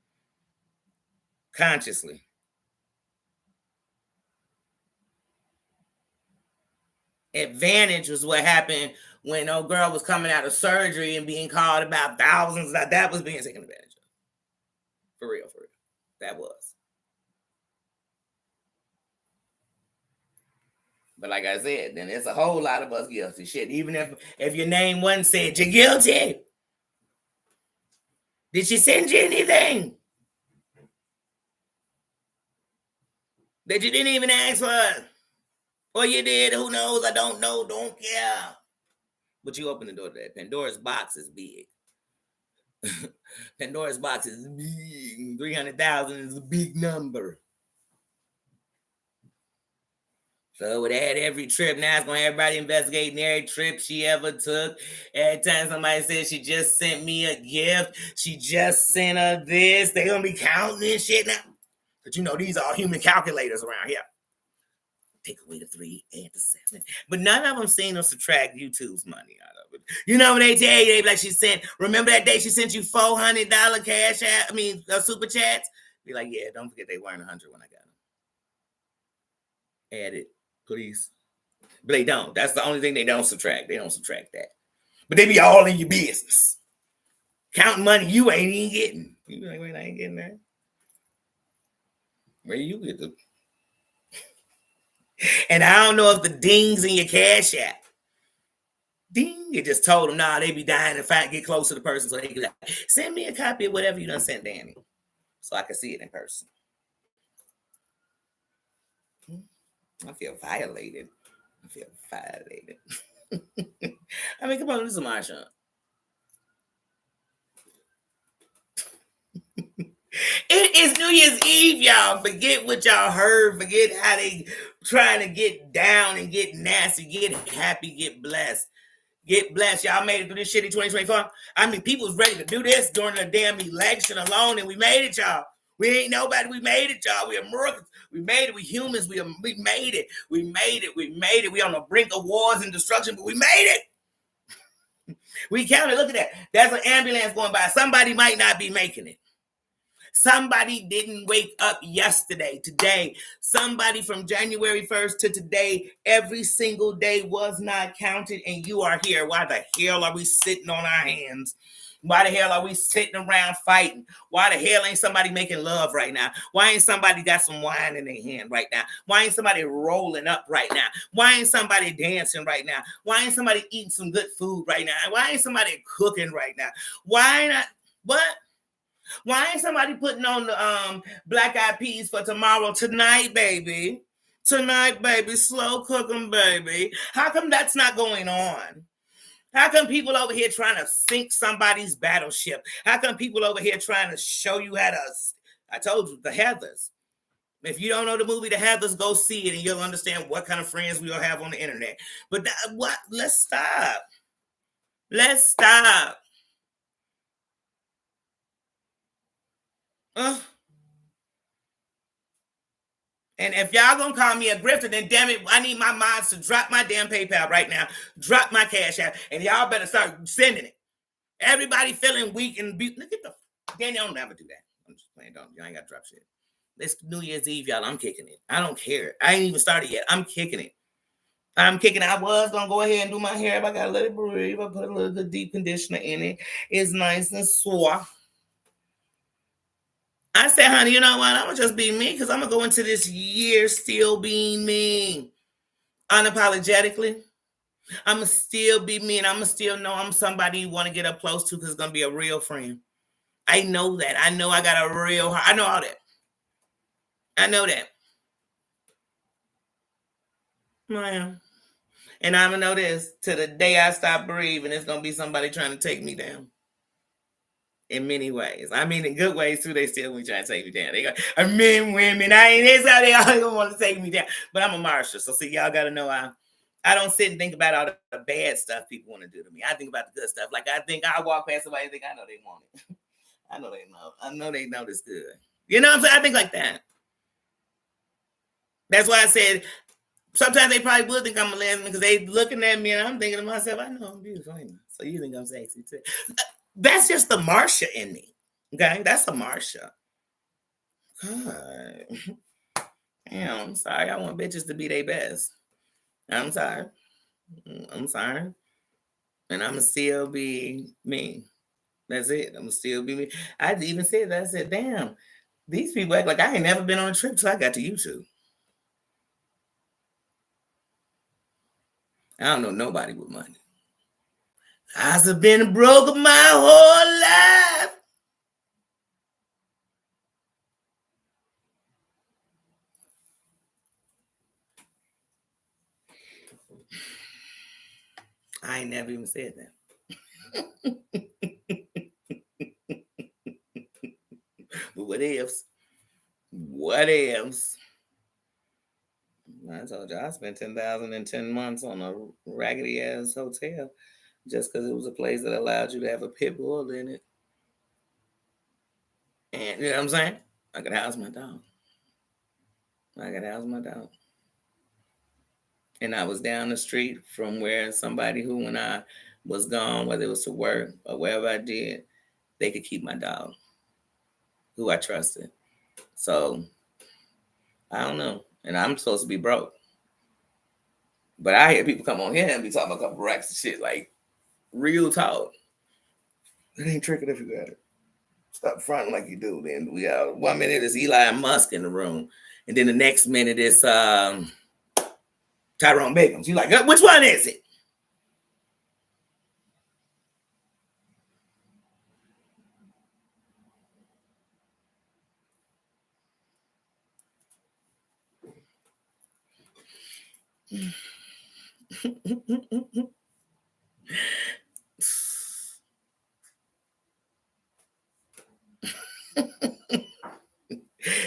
consciously. Advantage was what happened when old girl was coming out of surgery and being called about thousands. That was being taken advantage of. For real, for real. That was. But like I said, then there's a whole lot of us guilty. Shit, even if your name wasn't said, you're guilty. Did she send you anything? that you didn't even ask for. Or you did, who knows? I don't know, don't care. But you open the door to that. Pandora's box is big. Pandora's box is big. 300,000 is a big number. So with that, every trip now, it's going to have everybody investigating every trip she ever took. Every time somebody says she just sent me a gift, she just sent her this, they're going to be counting this shit now. But you know, these are human calculators around here. Take away the 3, add the 7. But none of them seem to subtract YouTube's money out of it. You know what they tell you? They be like, she sent, remember that day she sent you $400 cash out, super chats? Be like, yeah, don't forget they weren't 100 when I got them. Add it, please. But they don't. That's the only thing they don't subtract. They don't subtract that. But they be all in your business. Counting money you ain't even getting. You be like, wait, I ain't getting that. Where you get the... And I don't know if the dings in your cash app, ding, it just told them, nah, they be dying to get close to the person so they can like, send me a copy of whatever you done sent Danny so I can see it in person. I feel violated. I mean, come on, this is my show. It is New Year's Eve, y'all. Forget what y'all heard. Forget how they trying to get down and get nasty. Get happy, get blessed. Get blessed. Y'all made it through this shit in 2024. I mean, people was ready to do this during the damn election alone, and we made it, y'all. We ain't nobody. We made it, y'all. We Americans. We made it. We humans. We made it. We made it. We made it. We on the brink of wars and destruction, but we made it. We counted. Look at that. There's an ambulance going by. Somebody might not be making it. Somebody didn't wake up yesterday, today. Somebody from January 1st to today, every single day was not counted, and you are here. Why the hell are we sitting on our hands? Why the hell are we sitting around fighting? Why the hell ain't somebody making love right now? Why ain't somebody got some wine in their hand right now? Why ain't somebody rolling up right now? Why ain't somebody dancing right now? Why ain't somebody eating some good food right now? Why ain't somebody cooking right now? Why not? What? Why ain't somebody putting on the Black Eyed Peas for tomorrow? Tonight, baby. Tonight, baby. Slow cooking, baby. How come that's not going on? How come people over here trying to sink somebody's battleship? How come people over here trying to show you how to... I told you, the Heathers. If you don't know the movie The Heathers, go see it and you'll understand what kind of friends we'll have on the internet. But what? Let's stop. Let's stop. And if y'all gonna call me a grifter, then damn it, I need my mods to drop my damn PayPal right now, drop my cash out, and y'all better start sending it. Everybody feeling weak and look at the Danny, don't never do that. I'm just playing. You ain't got to drop shit. It's New Year's Eve, y'all. I'm kicking it. I don't care. I ain't even started yet. I'm kicking it. I was gonna go ahead and do my hair, but I gotta let it breathe. I put a little deep conditioner in it. It's nice and soft. I said, honey, you know what? I'm going to just be me because I'm going to go into this year still being me. Unapologetically. I'm going to still be me and I'm going to still know I'm somebody you want to get up close to because it's going to be a real friend. I know that. I know I got a real heart. I know all that. I know that. I am. And I'm going to know this. To the day I stop breathing, it's going to be somebody trying to take me down. In many ways. I mean, in good ways, too, they still be trying to take me down. They go, men, women, I ain't this how they all gonna want to take me down. But I'm a marshal. So, see, y'all got to know I don't sit and think about all the bad stuff people want to do to me. I think about the good stuff. Like, I think I walk past somebody and think, I know they want it. I know they know. I know they know this good. You know what I'm saying? I think like that. That's why I said, sometimes they probably would think I'm a lesbian because they looking at me and I'm thinking to myself, I know I'm beautiful. So you think I'm sexy too. That's just the Marsha in me. Okay, that's a Marsha. God. Damn, I'm sorry. I want bitches to be their best. I'm sorry. I'm sorry. And I'm going to still be me. That's it. I'm going to still be me. I even said that. I said, damn, these people act like I ain't never been on a trip till I got to YouTube. I don't know nobody with money. I've been broke my whole life. I ain't never even said that. But what ifs? What ifs? I told you I spent 10,000 in 10 months on a raggedy ass hotel just because it was a place that allowed you to have a pit bull in it. And you know what I'm saying? I could house my dog. And I was down the street from where somebody who, when I was gone, whether it was to work or wherever I did, they could keep my dog, who I trusted. So I don't know. And I'm supposed to be broke. But I hear people come on here and be talking about a couple racks of shit, like real talk. It ain't tricking if you got it. Stop fronting like you do. Then we got 1 minute is Eli Musk in the room, and then the next minute is Tyrone Biggums. You like, which one is it?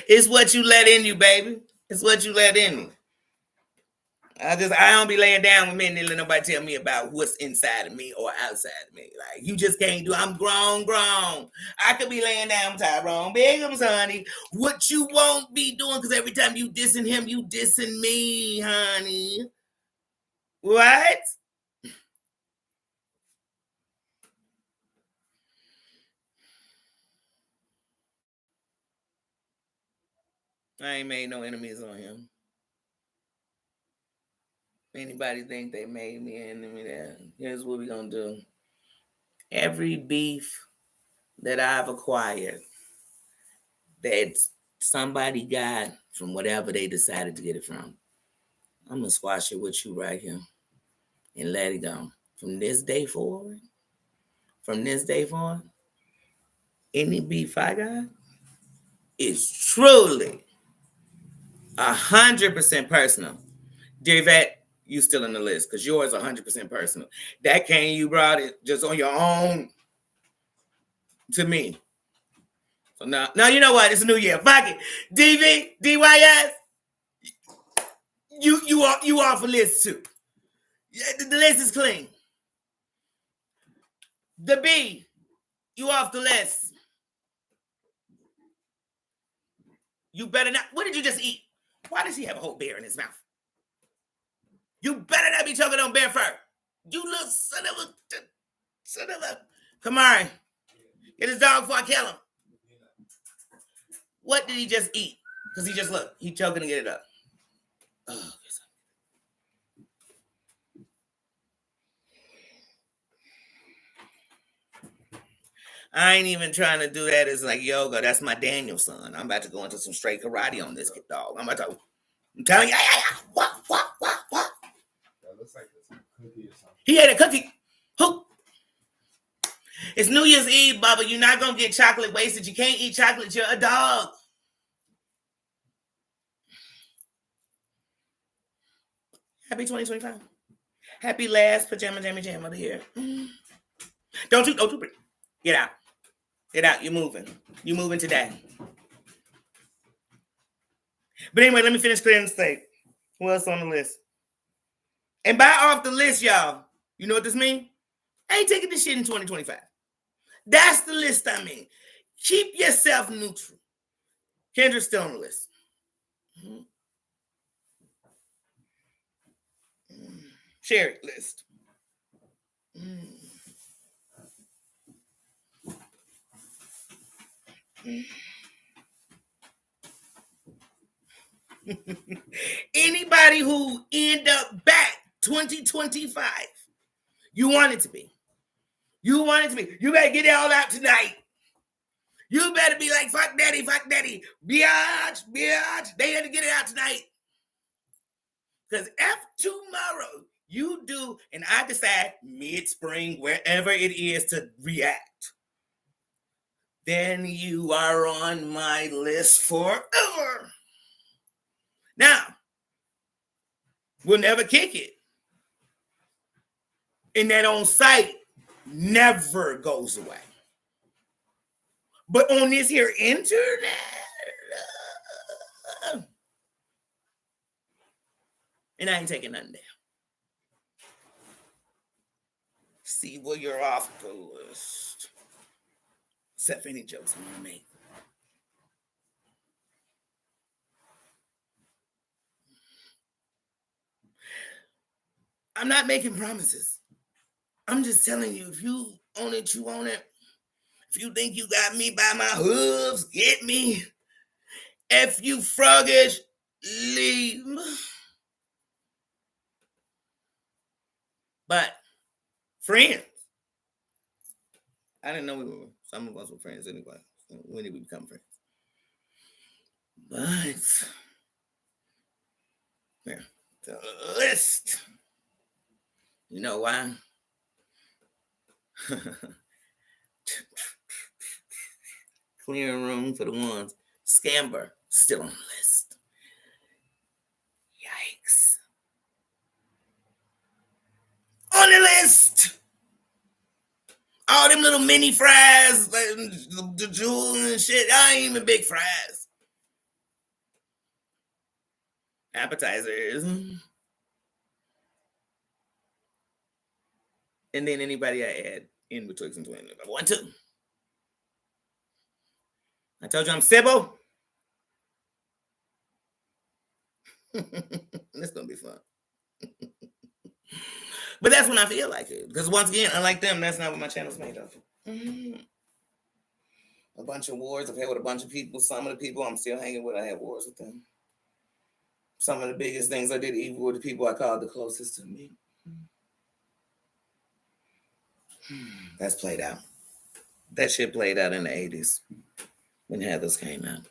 It's what you let in you, baby. It's what you let in you. I don't be laying down with men and let nobody tell me about what's inside of me or outside of me. Like, you just can't do. I'm grown. I could be laying down with Tyrone Biggums, honey. What you won't be doing, because every time you dissing him, you dissing me, honey. What? I ain't made no enemies on him. Anybody think they made me an enemy there? Here's what we're gonna do. Every beef that I've acquired that somebody got from whatever they decided to get it from, I'm gonna squash it with you right here and let it go. From this day forward, any beef I got is truly 100% personal. Dear Vet, you still in the list because yours is 100% personal. That cane you brought it just on your own to me. So now you know what? It's a new year. Fuck it. DV, DYS, you off a list too. The list is clean. The B, you off the list. You better not. What did you just eat? Why does he have a whole bear in his mouth? You better not be choking on bear fur. You little son of a. Come on. Get his dog before I kill him. What did he just eat? Because he just look. He choking to get it up. Oh, I ain't even trying to do that as like yoga. That's my Daniel son. I'm about to go into some straight karate on this dog. I'm telling you, what? That looks like it's a cookie or something. He ate a cookie. Who? It's New Year's Eve, Bubba. You're not gonna get chocolate wasted. You can't eat chocolate. You're a dog. Happy 2025. Happy last pajama jammy jam of the year. Don't you get out. Get out. You're moving. You're moving today. But anyway, let me finish clearing the state. Who else on the list? And by off the list, y'all, you know what this means? I ain't taking this shit in 2025. That's the list I mean. Keep yourself neutral. Kendra's still on the list. Sherry list. Anybody who end up back 2025, you want it to be. You better get it all out tonight. You better be like, fuck daddy. Biatch. They had to get it out tonight. Because if tomorrow you do, and I decide mid-spring, wherever it is, to react, then you are on my list forever. Now, we'll never kick it. And that on site never goes away. But on this here internet, and I ain't taking nothing down. See where you're off the list. Except for any jokes I want to make. I'm not making promises. I'm just telling you, if you own it, you own it. If you think you got me by my hooves, get me. If you froggish, leave. But friends, I didn't know we were. Some of us were friends anyway. So when did we become friends? But yeah, the list. You know why? Clearing room for the ones. Scamber still on the list. Yikes. On the list. All them little mini fries, like the jewels and shit. I ain't even big fries. Appetizers. And then anybody I add in betwixt and twin. If I want to. I told you I'm Sybil. It's gonna be fun. But that's when I feel like it. Because once again, unlike them, that's not what my channel's made of. A bunch of wars. I've had with a bunch of people. Some of the people I'm still hanging with, I had wars with them. Some of the biggest things I did evil with the people I called the closest to me. That's played out. That shit played out in the 80s when Heathers came out.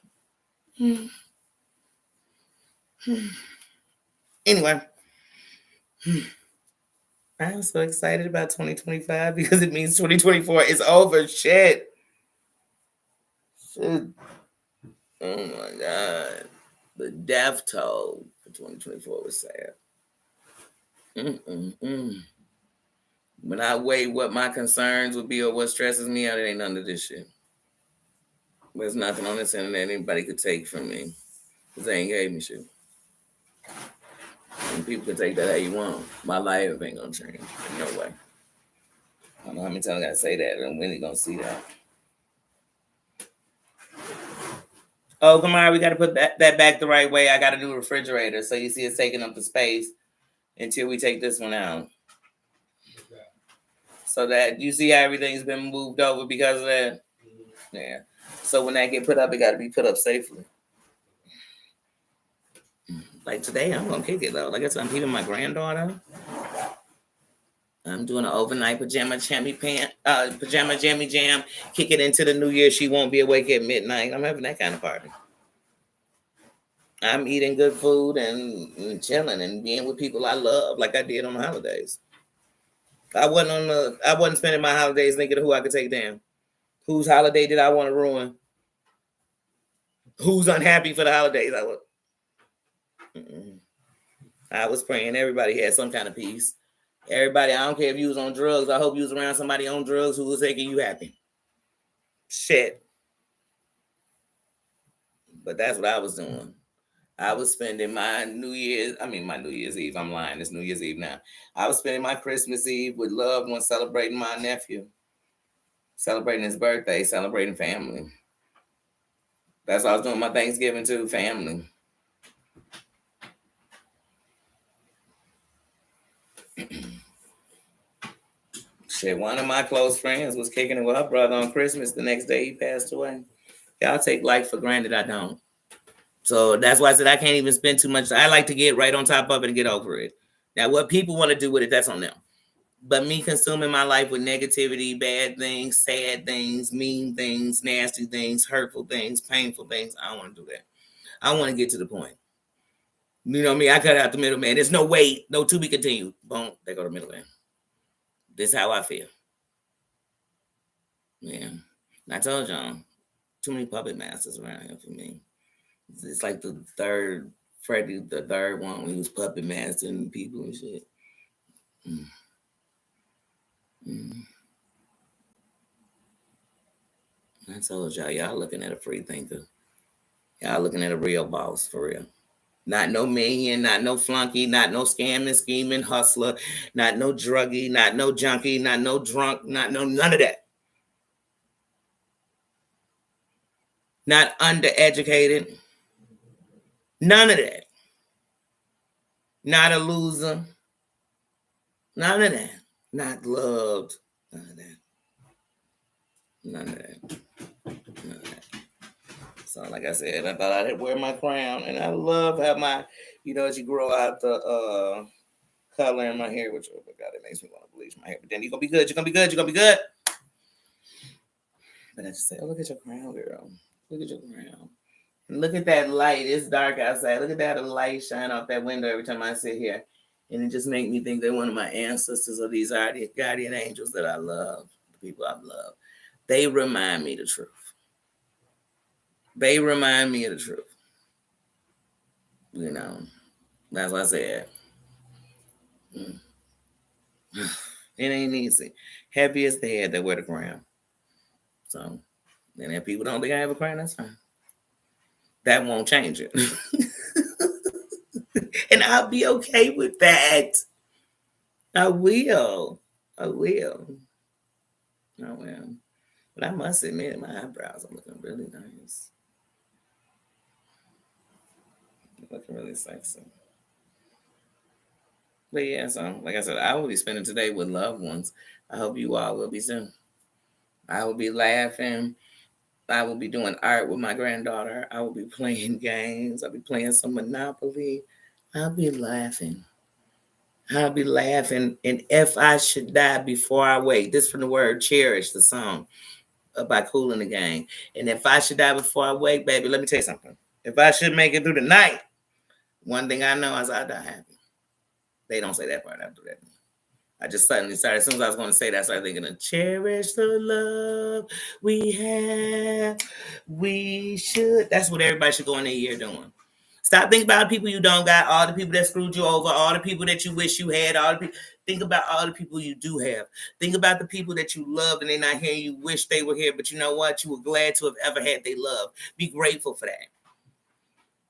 Anyway, I'm so excited about 2025 because it means 2024 is over. Shit. Oh my God. The death toll for 2024 was sad. When I weigh what my concerns would be or what stresses me out, it ain't none of this shit. There's nothing on this internet anybody could take from me because they ain't gave me shit. And people can take that how you want. My life ain't gonna change. No way. I don't know how many times I gotta say that, and when you gonna see that. Oh, come on, we gotta put that back the right way. I got a new refrigerator, so you see it's taking up the space until we take this one out. Okay. So that you see how everything's been moved over because of that. Yeah. So when that get put up, it got to be put up safely. Like today, I'm gonna kick it though. Like I said, I'm keeping my granddaughter. I'm doing an overnight pajama jammy jam. Kick it into the new year. She won't be awake at midnight. I'm having that kind of party. I'm eating good food and chilling and being with people I love, like I did on the holidays. I wasn't spending my holidays thinking of who I could take down. Whose holiday did I want to ruin? Who's unhappy for the holidays? I was praying everybody had some kind of peace. Everybody, I don't care if you was on drugs. I hope you was around somebody on drugs who was making you happy. Shit. But that's what I was doing. I was spending my New Year's Eve. I'm lying. It's New Year's Eve now. I was spending my Christmas Eve with loved ones, celebrating my nephew, celebrating his birthday, celebrating family. That's what I was doing my Thanksgiving too, family. Shit, one of my close friends was kicking it with her brother on Christmas. The next day he passed away. Y'all take life for granted. I don't. So that's why I said I can't even spend too much. I like to get right on top of it and get over it. Now, what people want to do with it, that's on them. But me consuming my life with negativity, bad things, sad things, mean things, nasty things, hurtful things, painful things, I don't want to do that. I want to get to the point. You know me, I cut out the middleman. There's no wait, no to be continued. Boom, there go the middleman. This is how I feel. Yeah. I told y'all, too many puppet masters around here for me. It's like the third one when he was puppet mastering people and shit. Mm. I told y'all looking at a free thinker. Y'all looking at a real boss for real. Not no minion, not no flunky, not no scamming, scheming, hustler, not no druggie, not no junkie, not no drunk, not no none of that. Not undereducated, none of that. Not a loser, none of that. Not loved, none of that. None of that. None of that. So, like I said, I thought I'd wear my crown, and I love how my, as you grow out the color in my hair, which oh my god, it makes me want to bleach my hair. But then you're gonna be good. You're gonna be good. You're gonna be good. But I just say, oh, look at your crown, girl. Look at your crown. And look at that light. It's dark outside. Look at that light shine off that window every time I sit here. And it just makes me think that one of my ancestors or these guardian angels that I love, the people I love, they remind me the truth. They remind me of the truth. That's what I said. It ain't easy. Heavy is the head that wear the crown. So, and if people don't think I have a crown, that's fine. That won't change it. And I'll be okay with that. I will. I will. I will. But I must admit, my eyebrows are looking really nice. Looking really sexy. But yeah, so like I said, I will be spending today with loved ones. I hope you all will be soon. I will be laughing. I will be doing art with my granddaughter. I will be playing games. I'll be playing some Monopoly. I'll be laughing. I'll be laughing. And if I should die before I wake, this from the word Cherish, the song by Kool and the Gang. And if I should die before I wake, baby, let me tell you something. If I should make it through the night, one thing I know is I'll die happy. They don't say that part after that. I just suddenly started, as soon as I was going to say that, I started thinking of cherish the love we have. We should. That's what everybody should go in their year doing. Stop thinking about the people you don't got, all the people that screwed you over, all the people that you wish you had, all the people. Think about all the people you do have. Think about the people that you love and they're not here. You wish they were here, but you know what? You were glad to have ever had their love. Be grateful for that.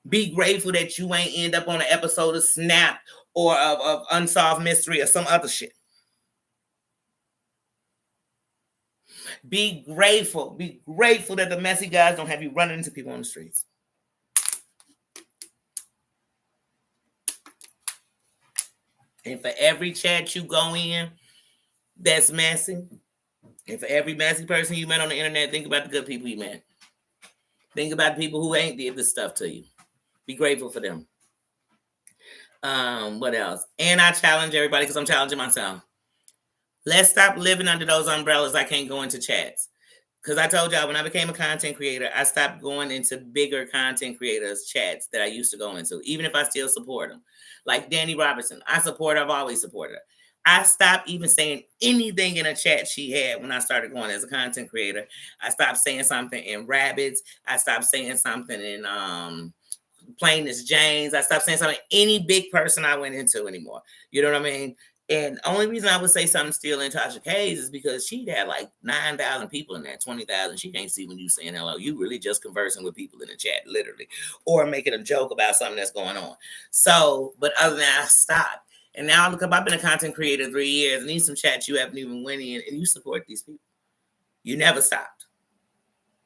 Be grateful that you ain't end up on an episode of Snap or of Unsolved Mystery or some other shit. Be grateful. Be grateful that the messy guys don't have you running into people on the streets. And for every chat you go in that's messy, and for every messy person you met on the internet, think about the good people you met. Think about the people who ain't did this stuff to you. Be grateful for them. What else? And I challenge everybody because I'm challenging myself. Let's stop living under those umbrellas. I can't go into chats. Because I told y'all when I became a content creator, I stopped going into bigger content creators' chats that I used to go into, even if I still support them. Like Danny Robertson, I support her, I've always supported her. I stopped even saying anything in a chat she had when I started going as a content creator. I stopped saying something in Rabbits. I stopped saying something in Plain as James. I stopped saying something any big person I went into anymore. You know what I mean? And the only reason I would say something still in Tasha K's is because she'd had like 9,000 people in there, 20,000. She can't see when you saying hello. You really just conversing with people in the chat, literally, or making a joke about something that's going on. So, but other than that, I stopped. And now look up, I've been a content creator 3 years, and these some chats you haven't even went in, and you support these people. You never stopped.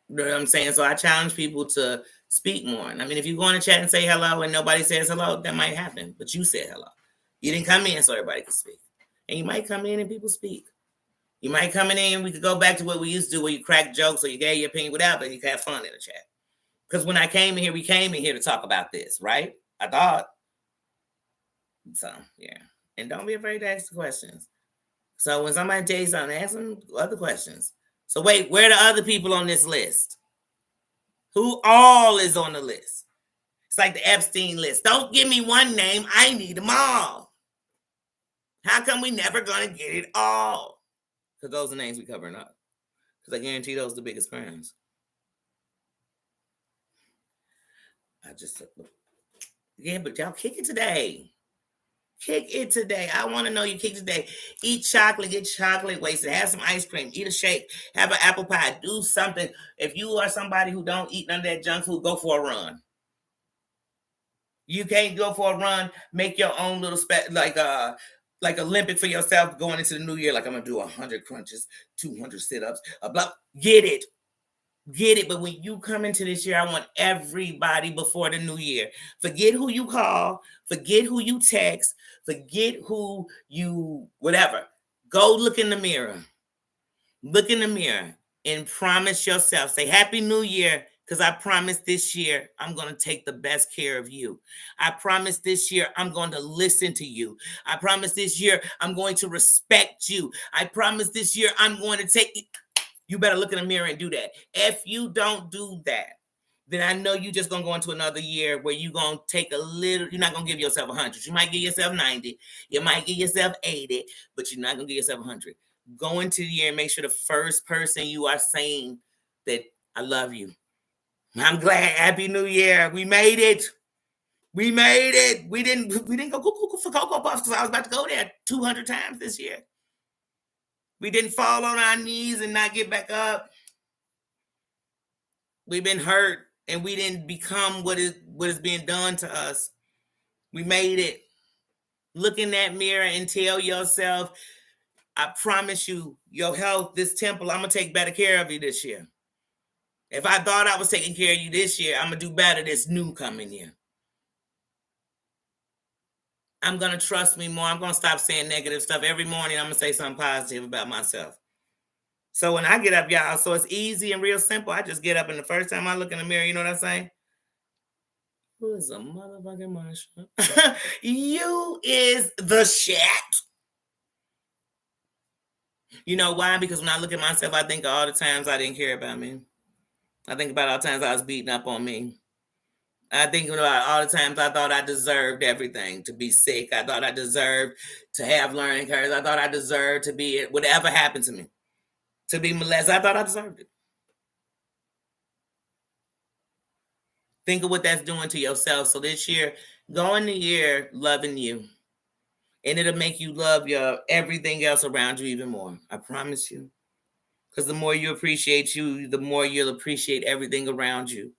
You know what I'm saying? So I challenge people to speak more. And I mean, if you go in the chat and say hello and nobody says hello, that might happen. But you said hello. You didn't come in so everybody could speak. And you might come in and people speak. You might come in and we could go back to what we used to do where you crack jokes or you gave your opinion without, but you could have fun in the chat. Because when I came in here, we came in here to talk about this, right? I thought. So, yeah. And don't be afraid to ask the questions. So when somebody tells you something, ask them other questions. So wait, where are the other people on this list? Who all is on the list? It's like the Epstein list. Don't give me one name. I need them all. How come we never going to get it all? Because those are names we covering up. Because I guarantee those are the biggest crimes. Yeah, but y'all kick it today. Kick it today. I want to know you kick today. Eat chocolate, get chocolate wasted. Have some ice cream. Eat a shake. Have an apple pie. Do something. If you are somebody who don't eat none of that junk food, go for a run. You can't go for a run. Make your own little like Olympic for yourself going into the new year. Like I'm gonna do 100 crunches, 200 sit-ups, a blah. Get it. Get it. But when you come into this year, I want everybody before the new year. Forget who you call, forget who you text, forget who you whatever. Go look in the mirror. Look in the mirror and promise yourself. Say Happy New Year. Because I promise this year I'm going to take the best care of you. I promise this year I'm going to listen to you. I promise this year I'm going to respect you. I promise this year I'm going to take. You better look in the mirror and do that. If you don't do that, then I know you just gonna go into another year where you gonna take a little. You're not gonna give yourself 100. You might give yourself 90. You might give yourself 80, but you're not gonna give yourself 100. Go into the year and make sure the first person you are saying that I love you. I'm glad. Happy New Year. We made it. We made it. We didn't go for Cocoa Puffs because I was about to go there 200 times this year. We didn't fall on our knees and not get back up. We've been hurt and we didn't become what is being done to us. We made it. Look in that mirror and tell yourself, I promise you, your health, this temple, I'm going to take better care of you this year. If I thought I was taking care of you this year, I'm going to do better this new coming year. I'm going to trust me more. I'm going to stop saying negative stuff. Every morning, I'm going to say something positive about myself. So when I get up, y'all, so it's easy and real simple. I just get up and the first time I look in the mirror, you know what I'm saying? Who is a motherfucking Marsha? You is the shit. You know why? Because when I look at myself, I think of all the times I didn't care about me. I think about all the times I was beating up on me. I think about all the times I thought I deserved everything, to be sick. I thought I deserved to have learning curves. I thought I deserved to be whatever happened to me, to be molested. I thought I deserved it. Think of what that's doing to yourself. So this year, go in the year loving you. And it'll make you love your everything else around you even more. I promise you. Because the more you appreciate you, the more you'll appreciate everything around you.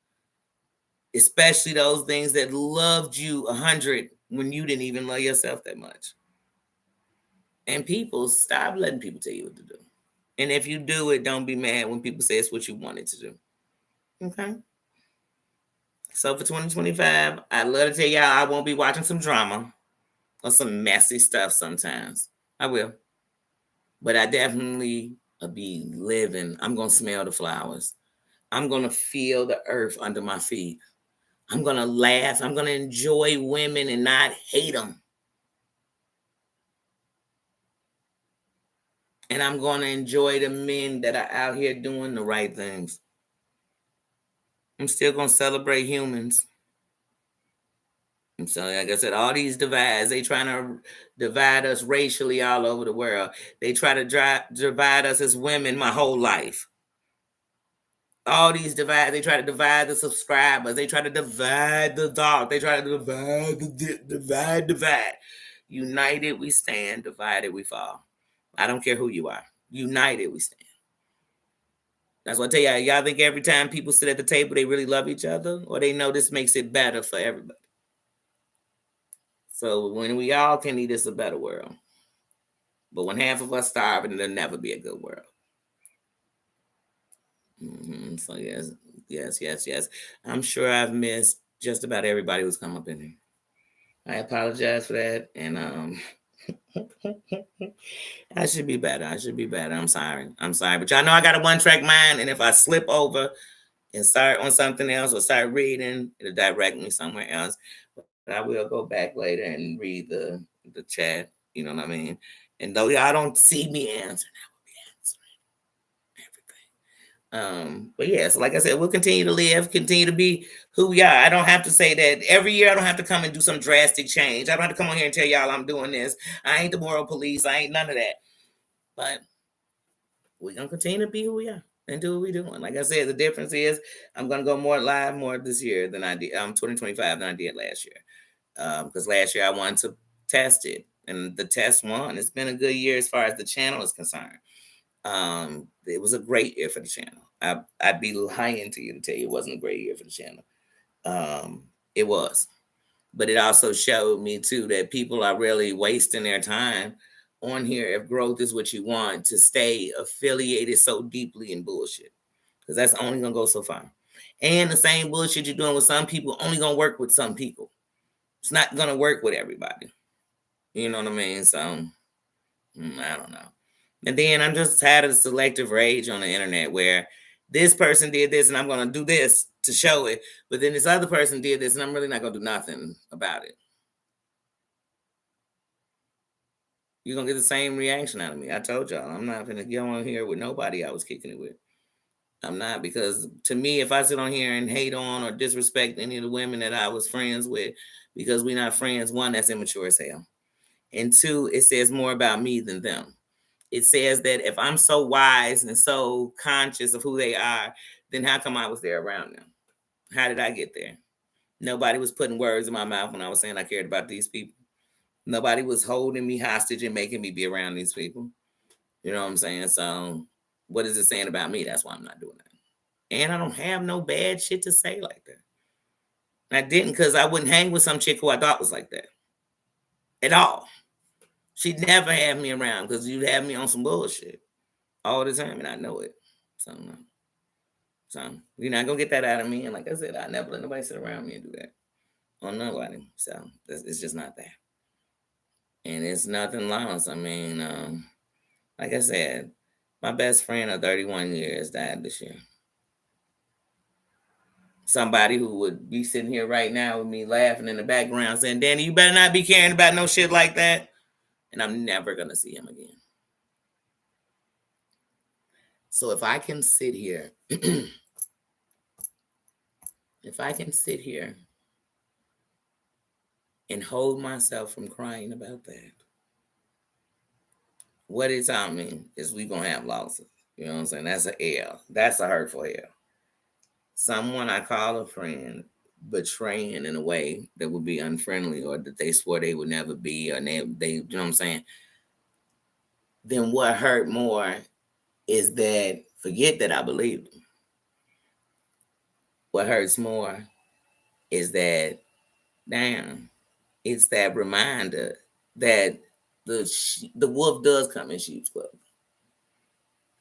Especially those things that loved you 100 when you didn't even love yourself that much. And people, stop letting people tell you what to do. And if you do it, don't be mad when people say it's what you wanted to do. Okay? So for 2025, I'd love to tell y'all I won't be watching some drama or some messy stuff sometimes. I will. But I definitely will be living. I'm going to smell the flowers. I'm going to feel the earth under my feet. I'm going to laugh. I'm going to enjoy women and not hate them. And I'm going to enjoy the men that are out here doing the right things. I'm still going to celebrate humans. And so, like I said, all these divides, they trying to divide us racially all over the world. They try to divide us as women my whole life. All these divides, they try to divide the subscribers. They try to divide the dog. They try to divide. United we stand, divided we fall. I don't care who you are. United we stand. That's what I tell y'all. Y'all think every time people sit at the table, they really love each other? Or they know this makes it better for everybody? So when we all can eat, it's a better world. But when half of us starve, it'll never be a good world. So yes. I'm sure I've missed just about everybody who's come up in here. I apologize for that. And I should be better. I'm sorry. But y'all know I got a one-track mind. And if I slip over and start on something else or start reading, it'll direct me somewhere else. But I will go back later and read the chat. You know what I mean? And though y'all don't see me answering, I will be answering everything. But yeah, so like I said, we'll continue to live, continue to be who we are. I don't have to say that every year. I don't have to come and do some drastic change. I don't have to come on here and tell y'all I'm doing this. I ain't the moral police. I ain't none of that. But we're going to continue to be who we are and do what we're doing. Like I said, the difference is I'm going to go more live more this year than I did 2025 than I did last year. Because last year I wanted to tested, and the test won. It's been a good year as far as the channel is concerned. It was a great year for the channel. I'd be lying to you to tell you it wasn't a great year for the channel. It was, but it also showed me too that people are really wasting their time on here if growth is what you want, to stay affiliated so deeply in bullshit, because that's only gonna go so far. And the same bullshit you're doing with some people only gonna work with some people. It's not gonna work with everybody. You know what I mean? So I don't know. And then I'm just tired of the selective rage on the internet where this person did this and I'm gonna do this to show it, but then this other person did this and I'm really not gonna do nothing about it. You're gonna get the same reaction out of me. I told y'all I'm not gonna get on here with nobody I was kicking it with. I'm not, because to me, if I sit on here and hate on or disrespect any of the women that I was friends with because we're not friends, one, that's immature as hell. And two, it says more about me than them. It says that if I'm so wise and so conscious of who they are, then how come I was there around them? How did I get there? Nobody was putting words in my mouth when I was saying I cared about these people. Nobody was holding me hostage and making me be around these people. You know what I'm saying? So, what is it saying about me? That's why I'm not doing that. And I don't have no bad shit to say like that. I didn't, because I wouldn't hang with some chick who I thought was like that at all. She'd never have me around because you'd have me on some bullshit all the time, and I know it. So, no. So you're not gonna get that out of me. And like I said, I never let nobody sit around me and do that on nobody. So it's just not that. And it's nothing lost. I mean, like I said, my best friend of 31 years died this year. Somebody who would be sitting here right now with me laughing in the background saying, Danny, you better not be caring about no shit like that. And I'm never going to see him again. So if I can sit here, if I can sit here and hold myself from crying about that, what it taught me is we going to have losses. You know what I'm saying? That's an L. That's a hurtful L. Someone I call a friend betraying in a way that would be unfriendly, or that they swore they would never be, or they you know what I'm saying? Then what hurt more is that, forget that I believed them. What hurts more is that, damn, it's that reminder that the wolf does come in sheep's clothing.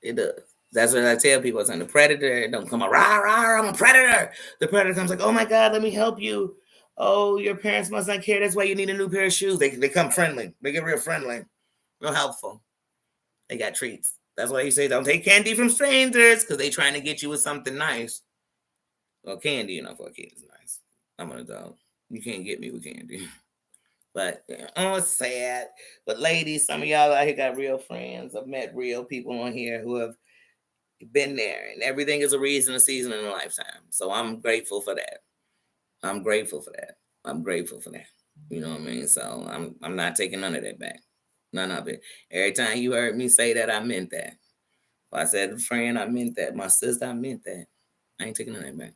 It does. That's what I tell people. The predator don't come, rah, rah, I'm a predator. The predator comes like, oh my God, let me help you. Oh, your parents must not care. That's why you need a new pair of shoes. They come friendly. They get real friendly, real helpful. They got treats. That's why you say don't take candy from strangers, because they trying to get you with something nice. Well, candy, for a kid is nice. I'm an adult. You can't get me with candy. But it's sad. But ladies, some of y'all out here got real friends. I've met real people on here who have been there, and everything is a reason, a season, and a lifetime. So I'm grateful for that. I'm grateful for that. I'm grateful for that. You know what I mean? So I'm not taking none of that back. None of it. Every time you heard me say that, I meant that. If I said friend, I meant that. My sister, I meant that. I ain't taking none of that back.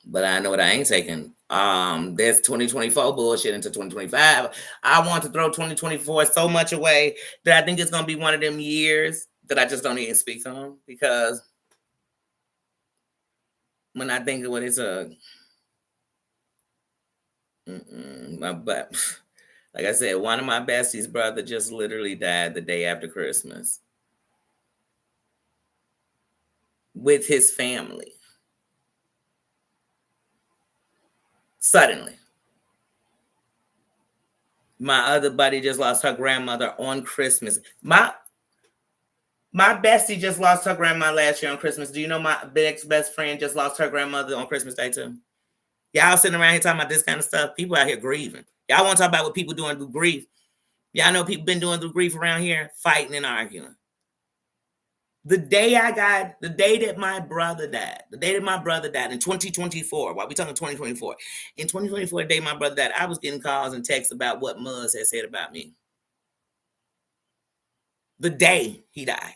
But I know what I ain't taking. There's 2024 bullshit into 2025. I want to throw 2024 so much away that I think it's gonna be one of them years that I just don't even speak on, because when I think of what it's my butt. Like I said, one of my besties' brother just literally died the day after Christmas with his family. Suddenly. My other buddy just lost her grandmother on Christmas. My bestie just lost her grandma last year on Christmas. Do you know my best friend just lost her grandmother on Christmas Day too? Y'all sitting around here talking about this kind of stuff. People out here grieving. Y'all want to talk about what people doing through grief? Y'all know people been doing through grief around here, fighting and arguing. The day that my brother died in 2024, while we talking 2024, in 2024, the day my brother died, I was getting calls and texts about what Muzz had said about me. The day he died.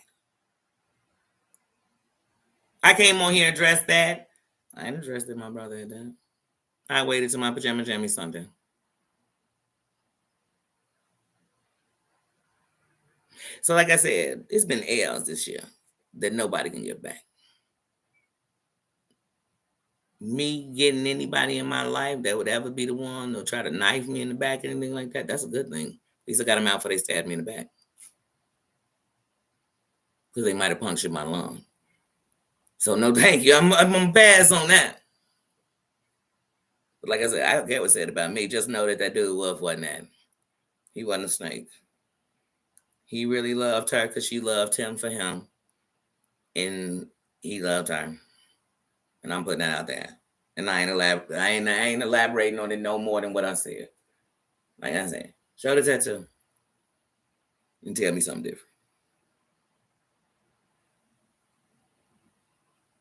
I came on here and addressed that. I didn't address that my brother had died. I waited till my pajama jammy Sunday. So, like I said, it's been L's this year that nobody can get back. Me getting anybody in my life that would ever be the one or try to knife me in the back or anything like that, that's a good thing. At least I got them out before they stabbed me in the back. Because they might have punctured my lung. So no thank you. I'm gonna pass on that. But like I said, I don't care what said about me. Just know that dude wasn't that. He wasn't a snake. He really loved her because she loved him for him. And he loved her. And I'm putting that out there. And I ain't elaborating on it no more than what I said. Like I said, show the tattoo. And tell me something different.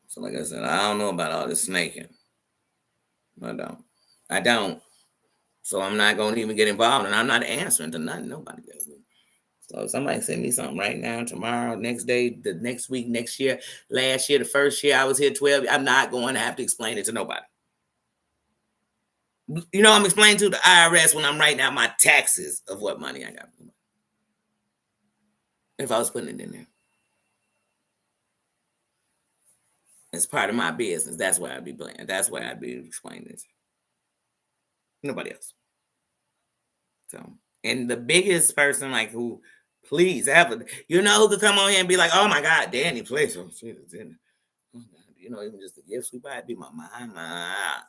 So like I said, I don't know about all this snaking. I don't. So I'm not going to even get involved, and I'm not answering to nothing nobody gave me. So if somebody send me something right now, tomorrow, next day, the next week, next year, last year, the first year I was here 12, I'm not going to have to explain it to nobody. You know, I'm explaining to the IRS when I'm writing out my taxes of what money I got. If I was putting it in there. It's part of my business. That's why I'd be playing. That's why I'd be explaining this. Nobody else. So, and the biggest person, like, who, please, ever, you know, who could come on here and be like, oh my God, Danny, please. Oh, you know, even just the gifts we buy, it'd be my mama.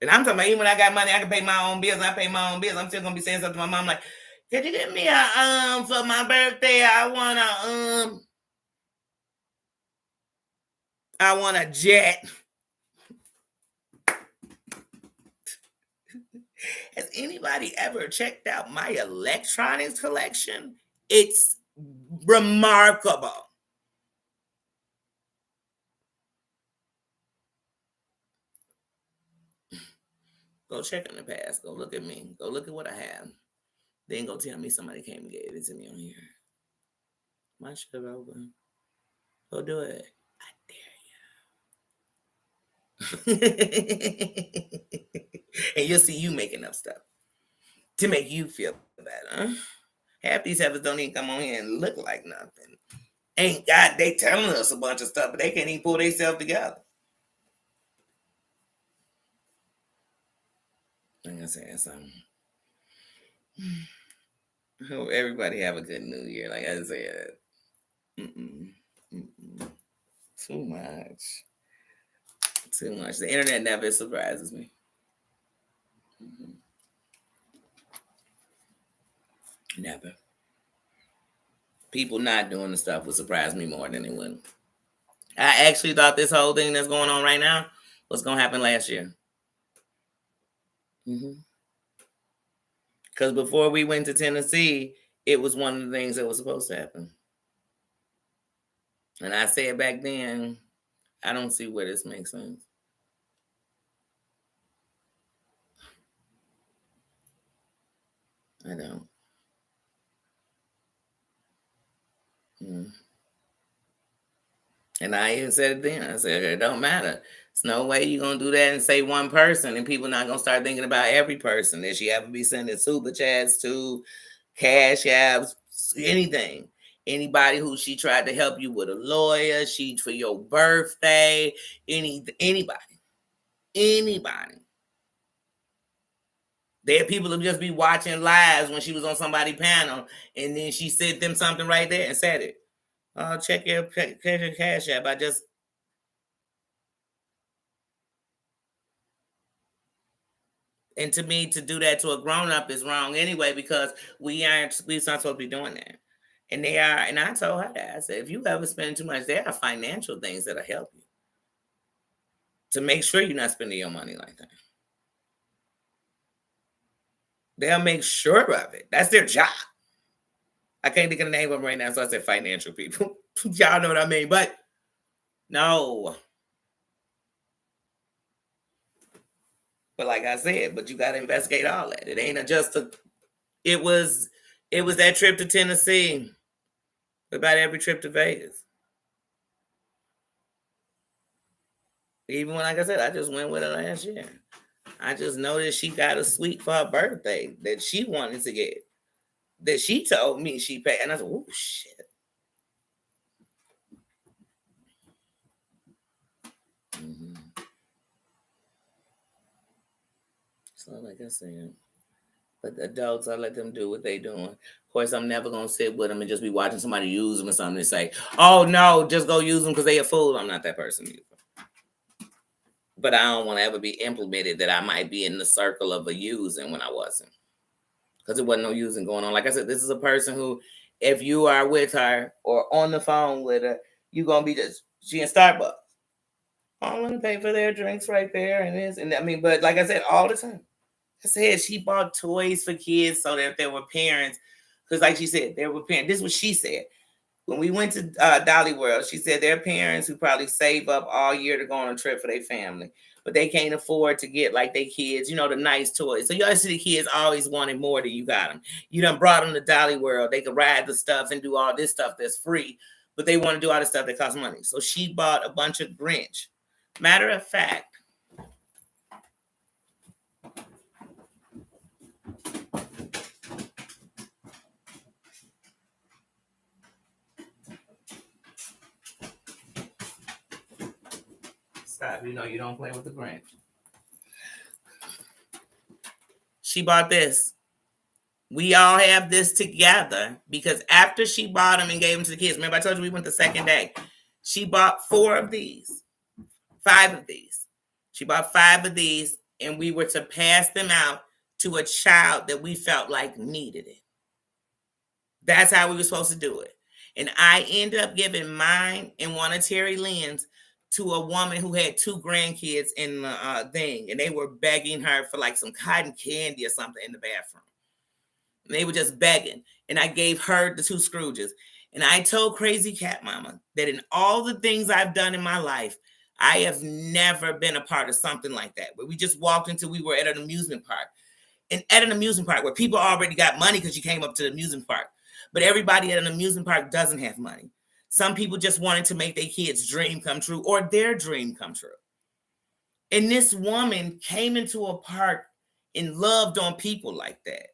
And I'm talking about, even when I got money, I can pay my own bills. I pay my own bills. I'm still gonna be saying something to my mom like, could you give me a for my birthday? I want a jet. Has anybody ever checked out my electronics collection? It's remarkable. Go check in the past. Go look at me. Go look at what I have. Then go tell me somebody came and gave it to me on here. My shit over. Go do it. I dare you. And you'll see you making up stuff to make you feel better. Half these heifers don't even come on here and look like nothing. Ain't God, they telling us a bunch of stuff, but they can't even pull themselves together. Like I said, something. I hope everybody have a good New Year. Like I said, too much. Too much. The internet never surprises me. Never. People not doing the stuff would surprise me more than it would. I actually thought this whole thing that's going on right now was going to happen last year. Because before we went to Tennessee, it was one of the things that was supposed to happen. And I said back then, I don't see where this makes sense. I don't. And I even said it then. I said, it don't matter. There's no way you're going to do that and say one person and people not going to start thinking about every person that she ever be sending super chats to, cash apps, anything. Anybody who she tried to help you with a lawyer, she for your birthday, anybody. There are people who just be watching lives when she was on somebody's panel and then she sent them something right there and said it. Check your cash app. And to me, to do that to a grown up is wrong anyway, because we're not supposed to be doing that. And they are, and I told her that. I said, if you ever spend too much, there are financial things that'll help you to make sure you're not spending your money like that. They'll make sure of it. That's their job. I can't think of the name of them right now, so I said financial people. Y'all know what I mean, but no. But like I said, but you got to investigate all that. It ain't just a. It was that trip to Tennessee. About every trip to Vegas. Even when, like I said, I just went with her last year. I just noticed she got a suite for her birthday that she wanted to get. that she told me she paid. And I said, oh, shit. Mm-hmm. So, like I said, but the adults, I let them do what they doing. Of course, I'm never going to sit with them and just be watching somebody use them or something and say, oh, no, just go use them because they a fool. I'm not that person either. But I don't want to ever be implemented that I might be in the circle of a using when I wasn't. Because there wasn't no using going on. Like I said, this is a person who, if you are with her or on the phone with her, you're going to be just, she in Starbucks. I want to pay for their drinks right there and this. And I mean, but like I said, all the time. I said she bought toys for kids so that if there were parents, because like she said, there were parents. This is what she said. When we went to Dolly World, she said there are parents who probably save up all year to go on a trip for their family, but they can't afford to get like their kids, the nice toys. So you always see the kids always wanting more than you got them. You done brought them to Dolly World. They could ride the stuff and do all this stuff that's free, but they want to do all this stuff that costs money. So she bought a bunch of Grinch. Matter of fact, stop. You don't play with the Grinch. She bought this. We all have this together because after she bought them and gave them to the kids, remember I told you we went the second day. She bought 4 of these, 5 of these. She bought 5 of these, and we were to pass them out to a child that we felt like needed it. That's how we were supposed to do it. And I ended up giving mine and one of Terry Lynn's to a woman who had 2 grandkids in the thing, and they were begging her for like some cotton candy or something in the bathroom. And they were just begging. And I gave her the 2 Scrooges. And I told Crazy Cat Mama that in all the things I've done in my life, I have never been a part of something like that, where we just walked into, we were at an amusement park. And at an amusement park where people already got money because you came up to the amusement park. But everybody at an amusement park doesn't have money. Some people just wanted to make their kids' dream come true or their dream come true. And this woman came into a park and loved on people like that.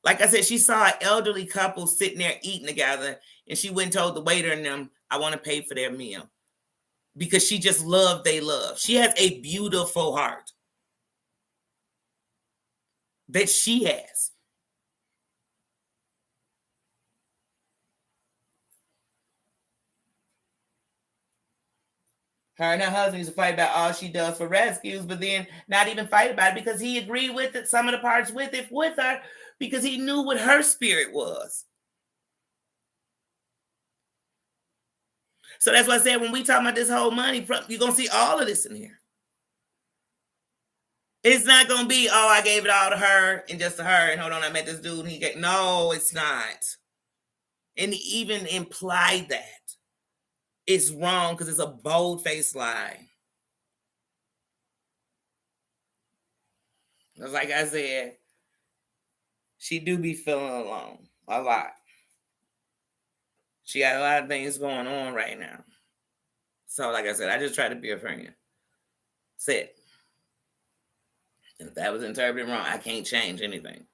Like I said, she saw an elderly couple sitting there eating together, and she went and told the waiter and them, I want to pay for their meal. Because she just loved they love. She has a beautiful heart that she has. Her and her husband used to fight about all she does for rescues, but then not even fight about it because he agreed with it, some of the parts with her, because he knew what her spirit was. So that's why I said when we talk about this whole money, you're going to see all of this in here. It's not going to be, oh, I gave it all to her and just to her, and hold on, I met this dude, and he gave. No, it's not. And even imply that it's wrong because it's a bold-faced lie. Because like I said, she do be feeling alone a lot. She got a lot of things going on right now. So like I said, I just try to be a friend. That's it. And if that was interpreted wrong, I can't change anything.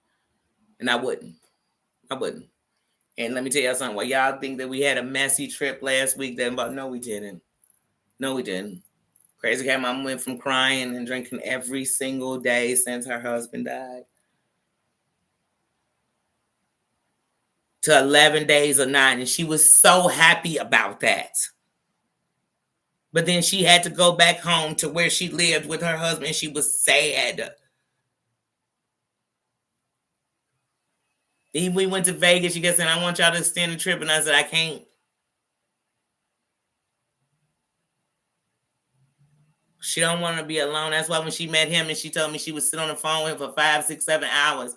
And I wouldn't. And let me tell y'all something. Well, y'all think that we had a messy trip last week, no, we didn't. No, we didn't. Crazy Cat Mama went from crying and drinking every single day since her husband died to 11 days of not. And she was so happy about that. But then she had to go back home to where she lived with her husband. And she was sad. Then we went to Vegas. She said, I want y'all to extend the trip. And I said, I can't. She don't want to be alone. That's why when she met him and she told me she would sit on the phone with him for 5, 6, 7 hours.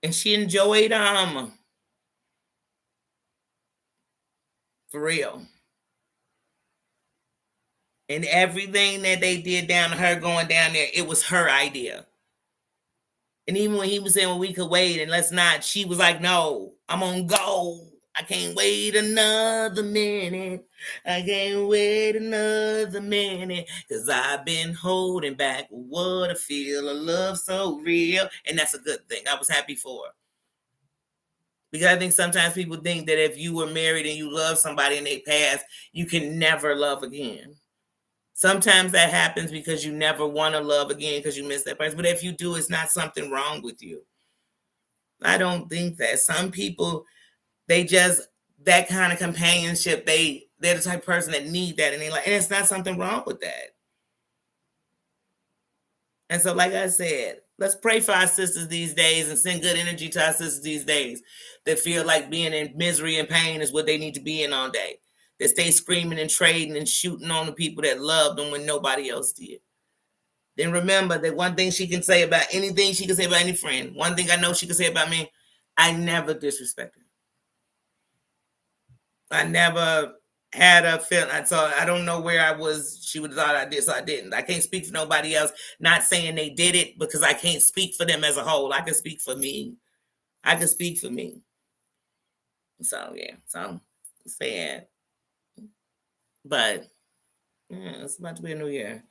And she enjoyed for real. And everything that they did down to her going down there, it was her idea. And even when he was saying, well, we could wait and let's not, she was like, no, I'm gonna go. I can't wait another minute. I can't wait another minute. Cause I've been holding back what I feel. A love so real. And that's a good thing. I was happy for her. Because I think sometimes people think that if you were married and you love somebody and they pass, you can never love again. Sometimes that happens because you never want to love again because you miss that person. But if you do, it's not something wrong with you. I don't think that. Some people, they just, that kind of companionship, they're the type of person that need that. And they like, and it's not something wrong with that. And so, like I said, let's pray for our sisters these days and send good energy to our sisters these days that feel like being in misery and pain is what they need to be in all day. That stay screaming and trading and shooting on the people that loved them when nobody else did. Then remember that one thing she can say about anything she can say about any friend, one thing I know she can say about me, I never disrespected her. I never had a feeling. So I don't know where I was. She would have thought I did, so I didn't. I can't speak for nobody else. Not saying they did it because I can't speak for them as a whole. I can speak for me. I can speak for me. So yeah, so I'm sad, but yeah, it's about to be a new year.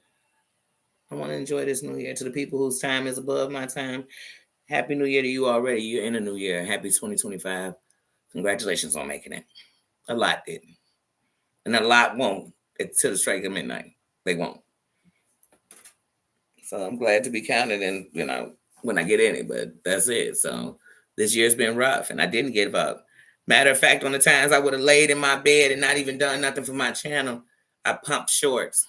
I want to enjoy this new year. To the people whose time is above my time, Happy New Year to you already. You're in a new year. Happy 2025. Congratulations on making it. A lot didn't. And a lot won't until the strike of midnight. They won't. So I'm glad to be counted and, when I get in it, but that's it. So this year's been rough and I didn't give up. Matter of fact, on the times I would have laid in my bed and not even done nothing for my channel, I pumped shorts.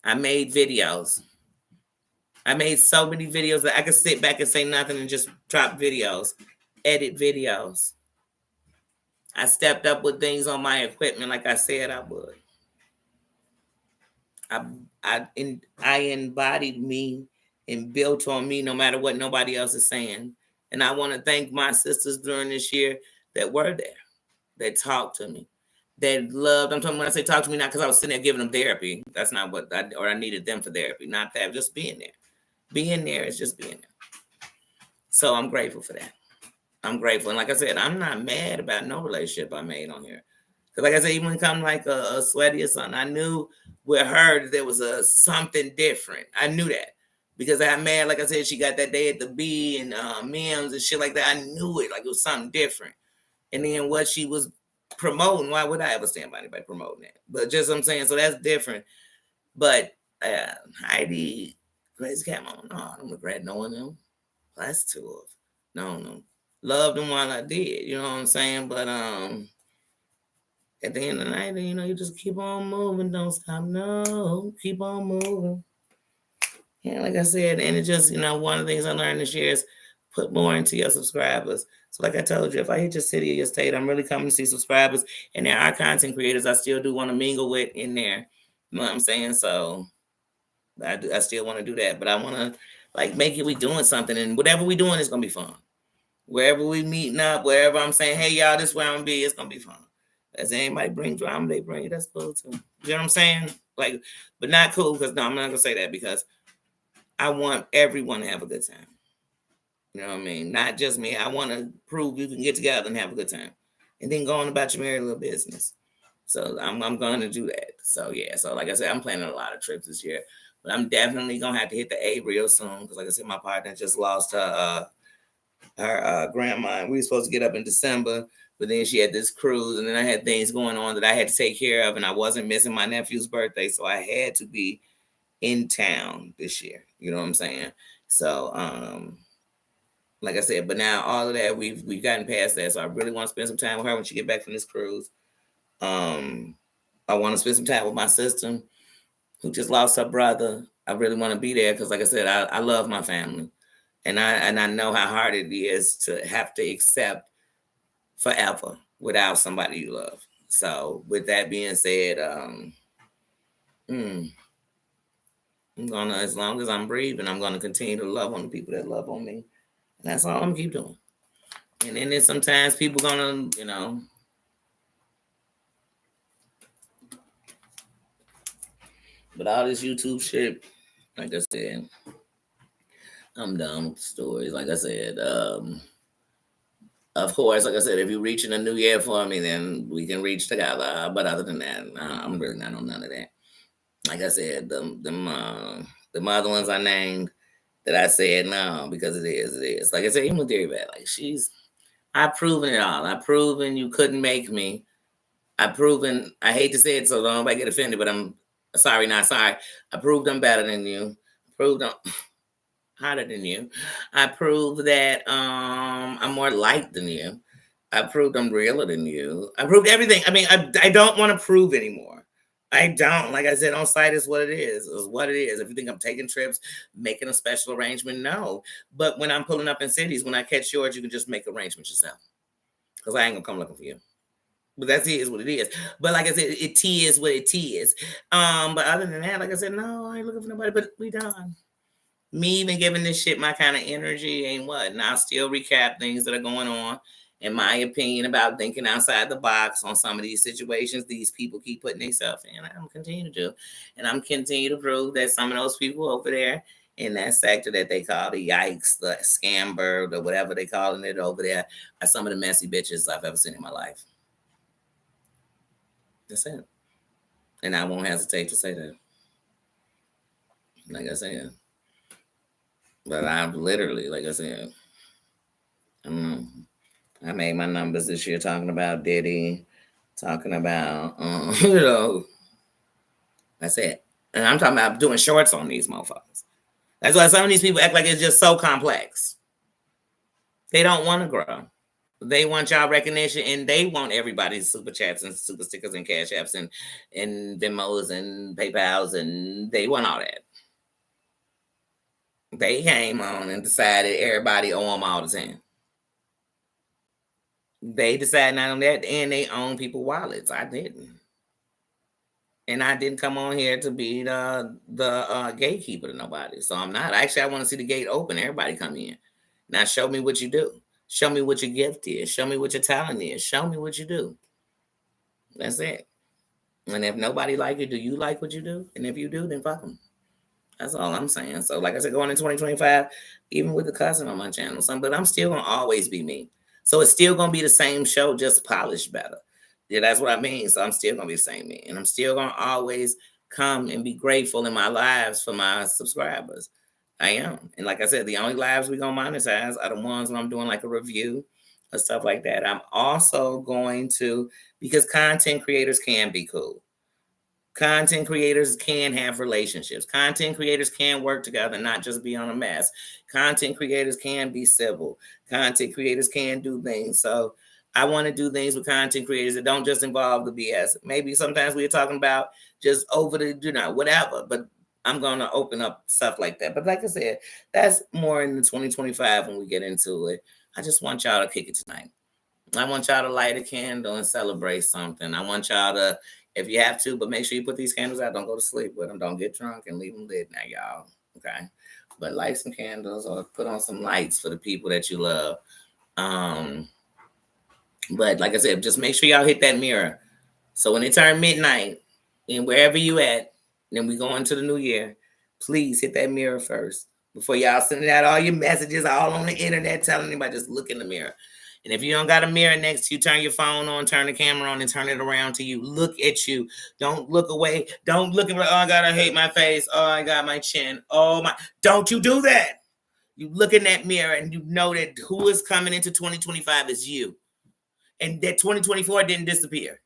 I made videos. I made so many videos that I could sit back and say nothing and just drop videos, edit videos. I stepped up with things on my equipment like I said I would. I embodied me and built on me no matter what nobody else is saying. And I want to thank my sisters during this year that were there, that talked to me, that loved. I'm talking when I say talk to me, not because I was sitting there giving them therapy. That's not what I needed them for therapy. Not that, just being there. Being there is just being there. So I'm grateful for that. I'm grateful. And like I said, I'm not mad about no relationship I made on here. Because like I said, even when it comes like a sweaty or something, I knew with her that there was something different. I knew that. Because I mad, like I said, she got that day at the B and Mims and shit like that. I knew it, like it was something different. And then what she was promoting, why would I ever stand by anybody promoting that? But just what I'm saying, so that's different. But Heidi, Crazy Cat Mama, no, I don't regret knowing them. That's too of. No. Loved them while I did, you know what I'm saying? But at the end of the night, you just keep on moving, don't stop. No, keep on moving. Yeah, like I said, and it just, one of the things I learned this year is put more into your subscribers. So like I told you, if I hit your city or your state, I'm really coming to see subscribers. And there are content creators I still do want to mingle with in there. You know what I'm saying? So I still want to do that. But I want to make it we doing something. And whatever we doing is going to be fun. Wherever we meeting up, wherever I'm saying, hey, y'all, this is where I'm going to be, it's going to be fun. As anybody bring drama, they bring it. That's cool, too. You know what I'm saying? But not cool because, no, I'm not going to say that because I want everyone to have a good time. You know what I mean? Not just me. I want to prove you can get together and have a good time. And then go on about your merry little business. So I'm going to do that. So, yeah. So, like I said, I'm planning a lot of trips this year. But I'm definitely going to have to hit the A real soon because, like I said, my partner just lost her grandma. And we were supposed to get up in December. But then she had this cruise. And then I had things going on that I had to take care of. And I wasn't missing my nephew's birthday. So I had to be in town this year. You know what I'm saying? So, like I said, but now all of that, we've gotten past that. So I really want to spend some time with her when she get back from this cruise. I want to spend some time with my sister who just lost her brother. I really want to be there because, like I said, I love my family. And I know how hard it is to have to accept forever without somebody you love. So with that being said, I'm gonna, as long as I'm breathing, I'm gonna continue to love on the people that love on me. And that's all I'm gonna keep doing. And then there's sometimes people gonna, but all this YouTube shit, like I said, I'm done with the stories. Like I said, Of course, like I said, if you're reaching a new year for me, then we can reach together. But other than that, I'm really not on none of that. Like I said, the other ones I named that I said no because it is, it is. Like I said, even with Dairy Bad, like I've proven it all. I've proven you couldn't make me. I've proven, I hate to say it so don't nobody get offended, but I'm sorry, not sorry. I proved I'm better than you. I proved I'm hotter than you. I proved that I'm more liked than you. I proved I'm realer than you. I proved everything. I mean, I don't want to prove anymore. I don't. Like I said, on site is what it is. Is what it is. If you think I'm taking trips, making a special arrangement, no. But when I'm pulling up in cities, when I catch yours, you can just make arrangements yourself. Because I ain't gonna come looking for you. But that's it is what it is. But like I said, it is what it is. But other than that, like I said, no, I ain't looking for nobody. But we done. Me even giving this shit my kind of energy ain't what. And I'll still recap things that are going on. In my opinion, about thinking outside the box on some of these situations, these people keep putting themselves in. I'm continue to do, and I'm continue to prove that some of those people over there in that sector that they call the yikes, the scamber, or whatever they calling it over there, are some of the messy bitches I've ever seen in my life. That's it. And I won't hesitate to say that. Like I said. But I've literally, like I said, I made my numbers this year talking about Diddy, talking about, that's it. And I'm talking about doing shorts on these motherfuckers. That's why some of these people act like it's just so complex. They don't want to grow. They want y'all recognition, and they want everybody's super chats and super stickers and cash apps and Venmos and PayPal's, and they want all that. They came on and decided everybody owe them all the time. They decided not on that, and they own people wallets. I didn't, and I didn't come on here to be the gatekeeper to nobody. So I'm not. Actually, I want to see the gate open. Everybody come in. Now show me what you do. Show me what your gift is. Show me what your talent is. Show me what you do. That's it. And if nobody like you, do you like what you do? And if you do, then fuck them. That's all I'm saying. So, like I said, going in 2025, even with the cussing on my channel, but I'm still gonna always be me. So it's still gonna be the same show, just polished better. Yeah, that's what I mean. So I'm still gonna be the same me, and I'm still gonna always come and be grateful in my lives for my subscribers. I am, and like I said, the only lives we gonna monetize are the ones when I'm doing like a review or stuff like that. I'm also going to, because content creators can be cool. Content creators can have relationships. Content creators can work together, not just be on a mess. Content creators can be civil. Content creators can do things. So I want to do things with content creators that don't just involve the BS. Maybe sometimes we're talking about just over the, whatever. But I'm going to open up stuff like that. But like I said, that's more in the 2025 when we get into it. I just want y'all to kick it tonight. I want y'all to light a candle and celebrate something. I want y'all to, if you have to, but make sure you put these candles out. Don't go to sleep with them. Don't get drunk and leave them lit now, y'all. Okay? But light some candles or put on some lights for the people that you love. But like I said, just make sure y'all hit that mirror. So when it turn midnight and wherever you at, then we go into the new year, please hit that mirror first. Before y'all sending out all your messages all on the internet telling anybody, just look in the mirror. And if you don't got a mirror next to you, turn your phone on, turn the camera on, and turn it around to you. Look at you. Don't look away. Don't look at, oh, God, I hate my face. Oh, I got my chin. Oh, my. Don't you do that. You look in that mirror and you know that who is coming into 2025 is you. And that 2024 didn't disappear.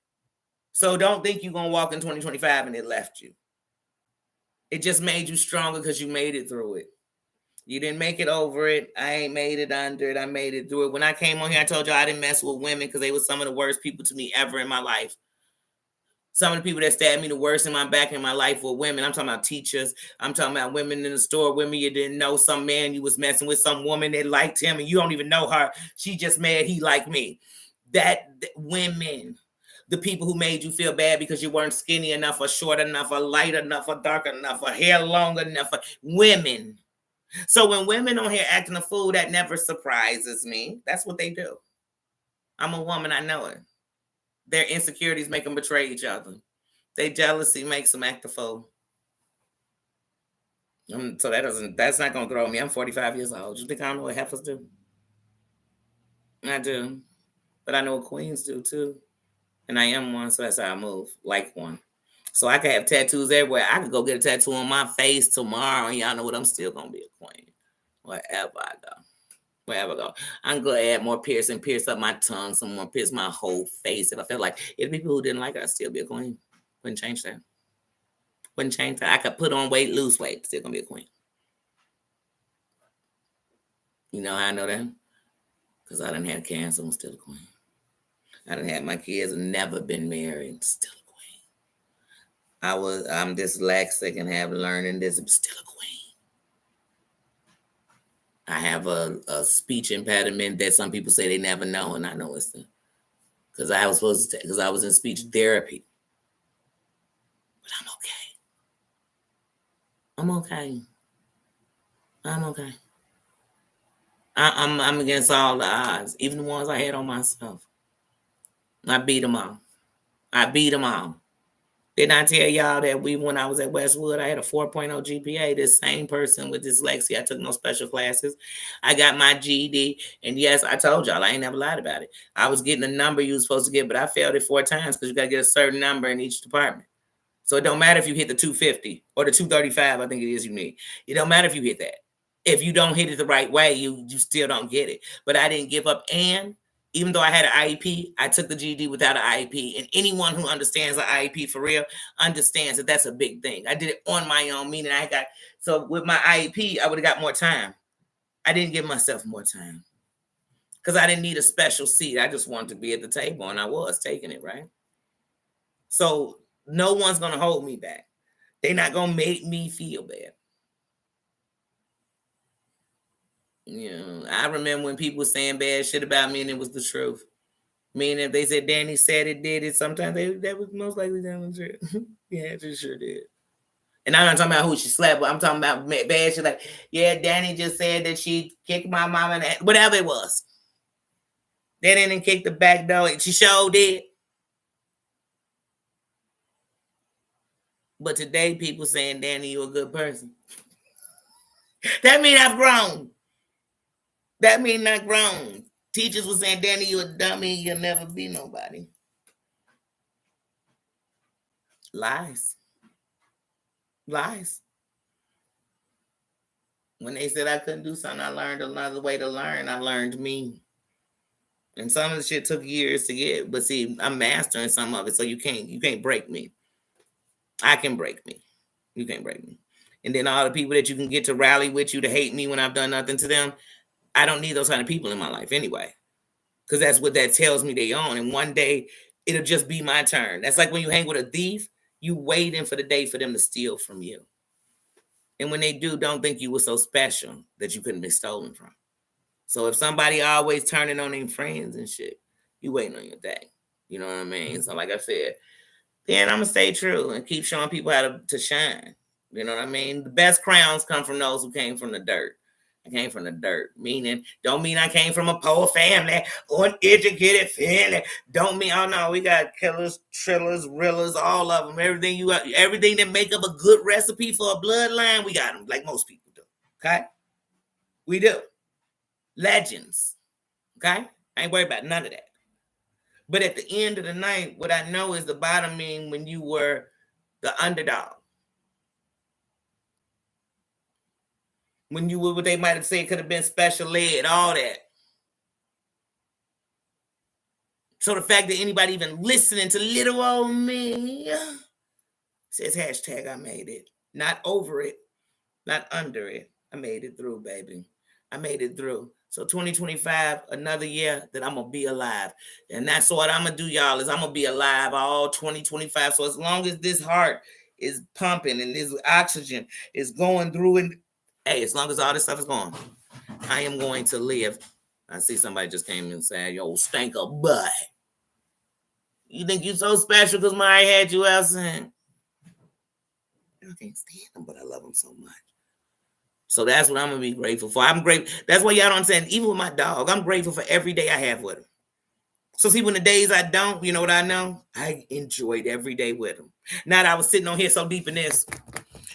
So don't think you're going to walk in 2025 and it left you. It just made you stronger because you made it through it. You didn't make it over it. I ain't made it under it. I made it through it. When I came on here, I told you I didn't mess with women because they were some of the worst people to me ever in my life. Some of the people that stabbed me the worst in my back in my life were women. I'm talking about teachers. I'm talking about women in the store, women you didn't know, some man you was messing with, some woman that liked him and you don't even know her. She just mad he liked me. That women, the people who made you feel bad because you weren't skinny enough or short enough or light enough or dark enough or hair long enough, women. So when women on here acting a fool, that never surprises me. That's what they do. I'm a woman, I know it. Their insecurities make them betray each other. Their jealousy makes them act a fool. So that's not gonna throw me. I'm 45 years old. You think I don't know what heifers do? I do. But I know what queens do too. And I am one, so that's how I move, like one. So I could have tattoos everywhere. I could go get a tattoo on my face tomorrow, and y'all know what? I'm still gonna be a queen. Wherever I go. Wherever I go. I'm gonna add more piercing, pierce up my tongue, some more pierce my whole face. If I felt like if people who didn't like it, I'd still be a queen. Wouldn't change that. Wouldn't change that. I could put on weight, lose weight, still gonna be a queen. You know how I know that? Because I done had cancer, I'm still a queen. I done had my kids and never been married, still a queen. I'm dyslexic and have learning this, I'm still a queen. I have a speech impediment that some people say they never know, and I know it's because I was supposed to, because I was in speech therapy. But I'm okay. I'm okay. I'm okay. I'm against all the odds, even the ones I had on myself. I beat them all. I beat them all. Didn't I tell y'all that when I was at Westwood, I had a 4.0 GPA? This same person with dyslexia, I took no special classes. I got my GED, and yes, I told y'all, I ain't never lied about it. I was getting the number you was supposed to get, but I failed it 4 times because you got to get a certain number in each department. So it don't matter if you hit the 250 or the 235, I think it is you need. It don't matter if you hit that. If you don't hit it the right way, you still don't get it. But I didn't give up, and even though I had an IEP, I took the GED without an IEP. And anyone who understands an IEP for real understands that that's a big thing. I did it on my own, meaning so with my IEP, I would have got more time. I didn't give myself more time because I didn't need a special seat. I just wanted to be at the table, and I was taking it, right? So no one's going to hold me back. They're not going to make me feel bad. You know, I remember when people were saying bad shit about me and it was the truth. Meaning if they said Danny said it, did it, sometimes that was most likely telling the truth. Yeah, it just sure did. And I'm not talking about who she slept with. I'm talking about bad shit like, yeah, Danny just said that she kicked my mom in the ass. Whatever it was. They didn't kick the back door. She sure did. But today people saying, Danny, you're a good person. That mean I've grown. That mean I've grown. Teachers were saying, Danny, you're a dummy. You'll never be nobody. Lies. Lies. When they said I couldn't do something, I learned another way to learn. I learned me. And some of the shit took years to get. But see, I'm mastering some of it, so you can't break me. I can break me. You can't break me. And then all the people that you can get to rally with you to hate me when I've done nothing to them, I don't need those kind of people in my life anyway. Because that's what that tells me they own. And one day it'll just be my turn. That's like when you hang with a thief, you waiting for the day for them to steal from you. And when they do, don't think you were so special that you couldn't be stolen from. So if somebody always turning on their friends and shit, you waiting on your day. You know what I mean? So like I said, then I'm gonna stay true and keep showing people how to shine. You know what I mean? The best crowns come from those who came from the dirt. I came from the dirt, meaning don't mean I came from a poor family or an educated family. Don't mean, oh no, we got killers, trillers, rillers, all of them. Everything that make up a good recipe for a bloodline, we got them like most people do. Okay, we do. Legends. Okay, I ain't worried about none of that. But at the end of the night, what I know is the bottom mean when you were the underdog. When you were what they might have said could have been special ed, all that. So the fact that anybody even listening to little old me says hashtag I made it. Not over it, not under it. I made it through, baby. I made it through. So 2025, another year that I'm going to be alive. And that's what I'm going to do, y'all, is I'm going to be alive all 2025. So as long as this heart is pumping and this oxygen is going through, and hey, as long as all this stuff is going, I am going to live. I see somebody just came and said, yo, stinker butt. You think you're so special because Mari had you out saying, I can't stand him, but I love him so much. So that's what I'm going to be grateful for. I'm grateful. That's why y'all don't understand. Even with my dog, I'm grateful for every day I have with him. So see, when the days I don't, you know what I know? I enjoyed every day with him. Now that I was sitting on here so deep in this.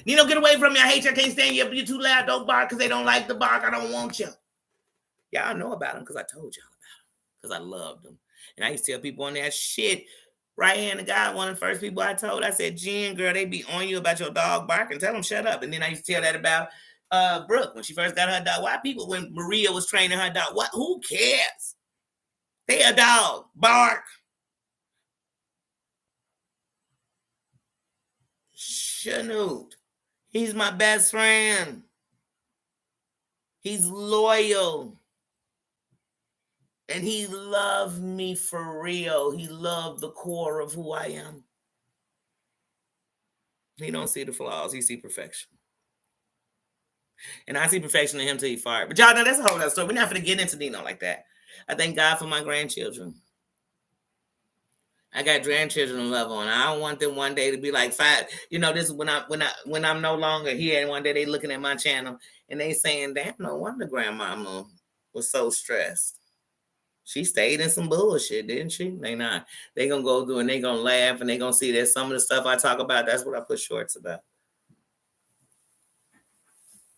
Nino, get away from me. I hate you. I can't stand you. You're too loud. Don't bark because they don't like the bark. I don't want you. Y'all know about him because I told y'all about him. because I loved them. And I used to tell people on that shit. Right hand of God, one of the first people I told, I said, Jen, girl, they be on you about your dog barking. Tell them shut up. And then I used to tell that about Brooke when she first got her dog. Why people, when Maria was training her dog, what? Who cares? They a dog. Bark. Shanoot. He's my best friend. He's loyal. And he loved me for real. He loved the core of who I am. He don't see the flaws. He see perfection. And I see perfection in him till he fired. But y'all know that's a whole other story. We're not going to get into Dino like that. I thank God for my grandchildren. I got grandchildren to love on. I don't want them one day to be like five. You know, this is when I'm no longer here, and one day they looking at my channel and they saying, "Damn, no wonder grandmama was so stressed. She stayed in some bullshit, didn't she?" They not. They gonna go through and they gonna laugh and they gonna see that some of the stuff I talk about, that's what I put shorts about.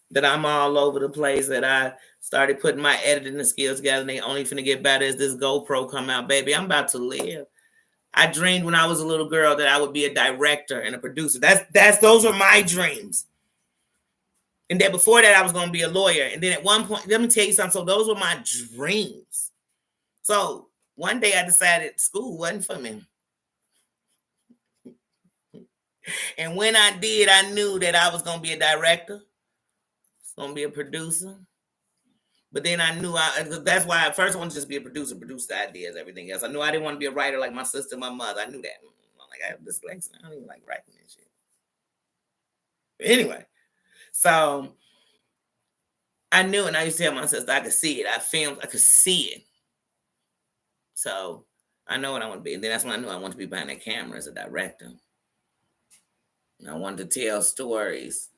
That I'm all over the place, that I started putting my editing skills together and they only finna get better as this GoPro come out. Baby, I'm about to live. I dreamed when I was a little girl that I would be a director and a producer. Those are my dreams. And then before that, I was going to be a lawyer. And then at one point, let me tell you something. So those were my dreams. So one day I decided school wasn't for me. And when I did, I knew that I was going to be a director. I was going to be a producer. But then I knew that's why at first I wanted to just be a producer, produce the ideas, everything else. I knew I didn't want to be a writer like my sister and my mother. I knew that. Like, I have dyslexia. I don't even like writing and shit. But anyway, so I knew, and I used to tell my sister, I could see it. I could see it. So I know what I want to be. And then that's when I knew I wanted to be behind that camera as a director. And I wanted to tell stories.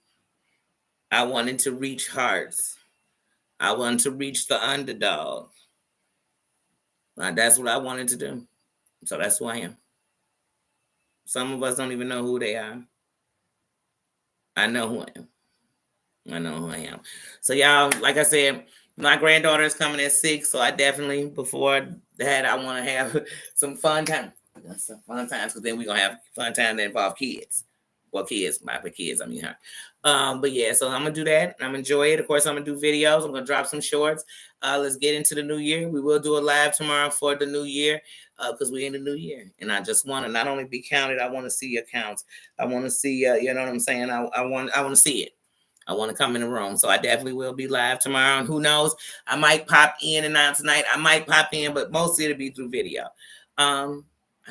I wanted to reach hearts. I wanted to reach the underdog. That's what I wanted to do. So that's who I am. Some of us don't even know who they are. I know who I am. I know who I am. So y'all, like I said, my granddaughter is coming at 6. So I definitely, before that, I want to have some fun time. Some fun times, because then we're going to have fun time that involve kids. Well, kids, my kids, I mean her. But yeah, so I'm going to do that. I'm going to enjoy it. Of course, I'm going to do videos. I'm going to drop some shorts. Let's get into the new year. We will do a live tomorrow for the new year, because we're in the new year. And I just want to not only be counted, I want to see your counts. I want to see, you know what I'm saying? I want to see it. I want to come in the room. So I definitely will be live tomorrow. And who knows? I might pop in and out tonight. I might pop in, but mostly it'll be through video. I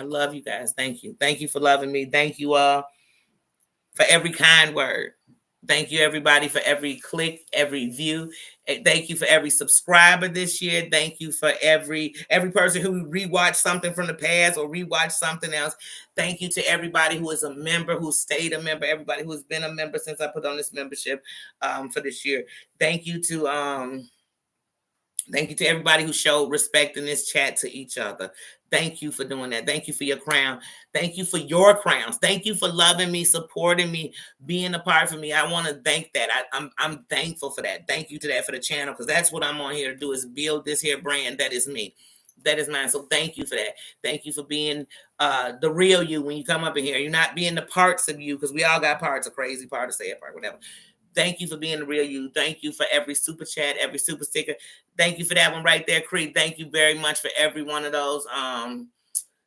love you guys. Thank you. Thank you for loving me. Thank you all for every kind word. Thank you, everybody, for every click, every view. Thank you for every subscriber this year. Thank you for every person who rewatched something from the past or rewatched something else. Thank you to everybody who is a member, who stayed a member, everybody who has been a member since I put on this membership for this year. Thank you to everybody who showed respect in this chat to each other. Thank you for doing that. Thank you for your crown. Thank you for your crowns. Thank you for loving me, supporting me, being a part of me. I want to thank that. I'm thankful for that. Thank you to that for the channel, because that's what I'm on here to do, is build this here brand that is me. That is mine. So thank you for that. Thank you for being the real you when you come up in here. You're not being the parts of you, because we all got parts, a crazy part, a sad part, whatever. Thank you for being the real you. Thank you for every super chat, every super sticker. Thank you for that one right there, Creed. Thank you very much for every one of those.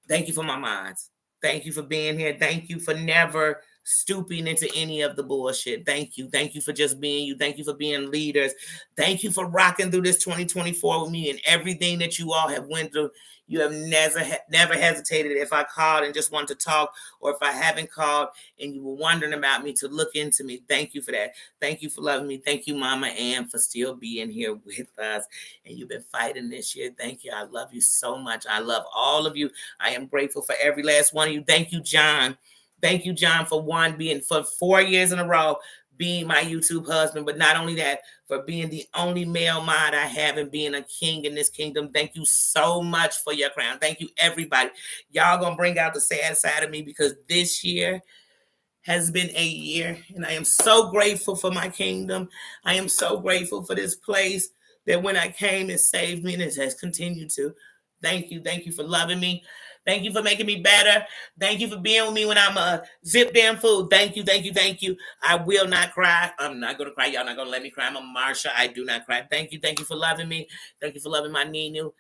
Thank you for my minds. Thank you for being here. Thank you for never stooping into any of the bullshit. Thank you. Thank you for just being you. Thank you for being leaders. Thank you for rocking through this 2024 with me and everything that you all have went through. You have never hesitated if I called and just wanted to talk, or if I haven't called and you were wondering about me, to look into me. Thank you for that. Thank you for loving me. Thank you, Mama Ann, for still being here with us. And you've been fighting this year. Thank you. I love you so much. I love all of you. I am grateful for every last one of you. Thank you, John. Thank you, John, for for 4 years in a row being my YouTube husband. But not only that, for being the only male mod I have and being a king in this kingdom. Thank you so much for your crown. Thank you, everybody. Y'all gonna bring out the sad side of me, because this year has been a year, and I am so grateful for my kingdom. I am so grateful for this place that when I came, it saved me, and it has continued to. Thank you. Thank you for loving me. Thank you for making me better. Thank you for being with me when I'm a zip damn fool. Thank you, thank you, thank you. I will not cry. I'm not gonna cry. Y'all not gonna let me cry. I'm a Marsha. I do not cry. Thank you for loving me. Thank you for loving my Nino.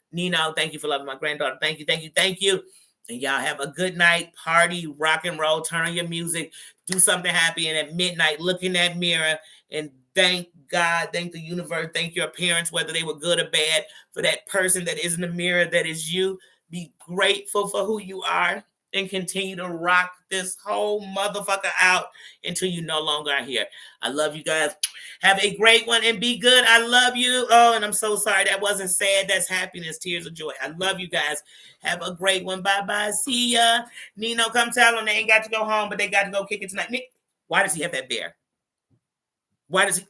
Thank you for loving my granddaughter. Thank you, thank you, thank you. And y'all have a good night. Party, rock and roll. Turn on your music. Do something happy. And at midnight, look in that mirror and thank God, thank the universe, thank your parents, whether they were good or bad, for that person that is in the mirror that is you. Be grateful for who you are and continue to rock this whole motherfucker out until you no longer are here. I love you guys. Have a great one and be good. I love you. Oh, and I'm so sorry that wasn't sad. That's happiness, tears of joy. I love you guys. Have a great one. Bye-bye. See ya. Nino, come tell them they ain't got to go home, but they got to go kick it tonight. Nick, why does he have that bear? Why does he?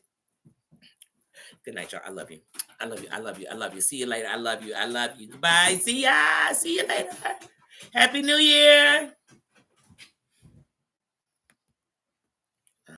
Good night, y'all. I love you. I love you. I love you. I love you. See you later. I love you. I love you. Bye. See ya. See you later. Happy New Year.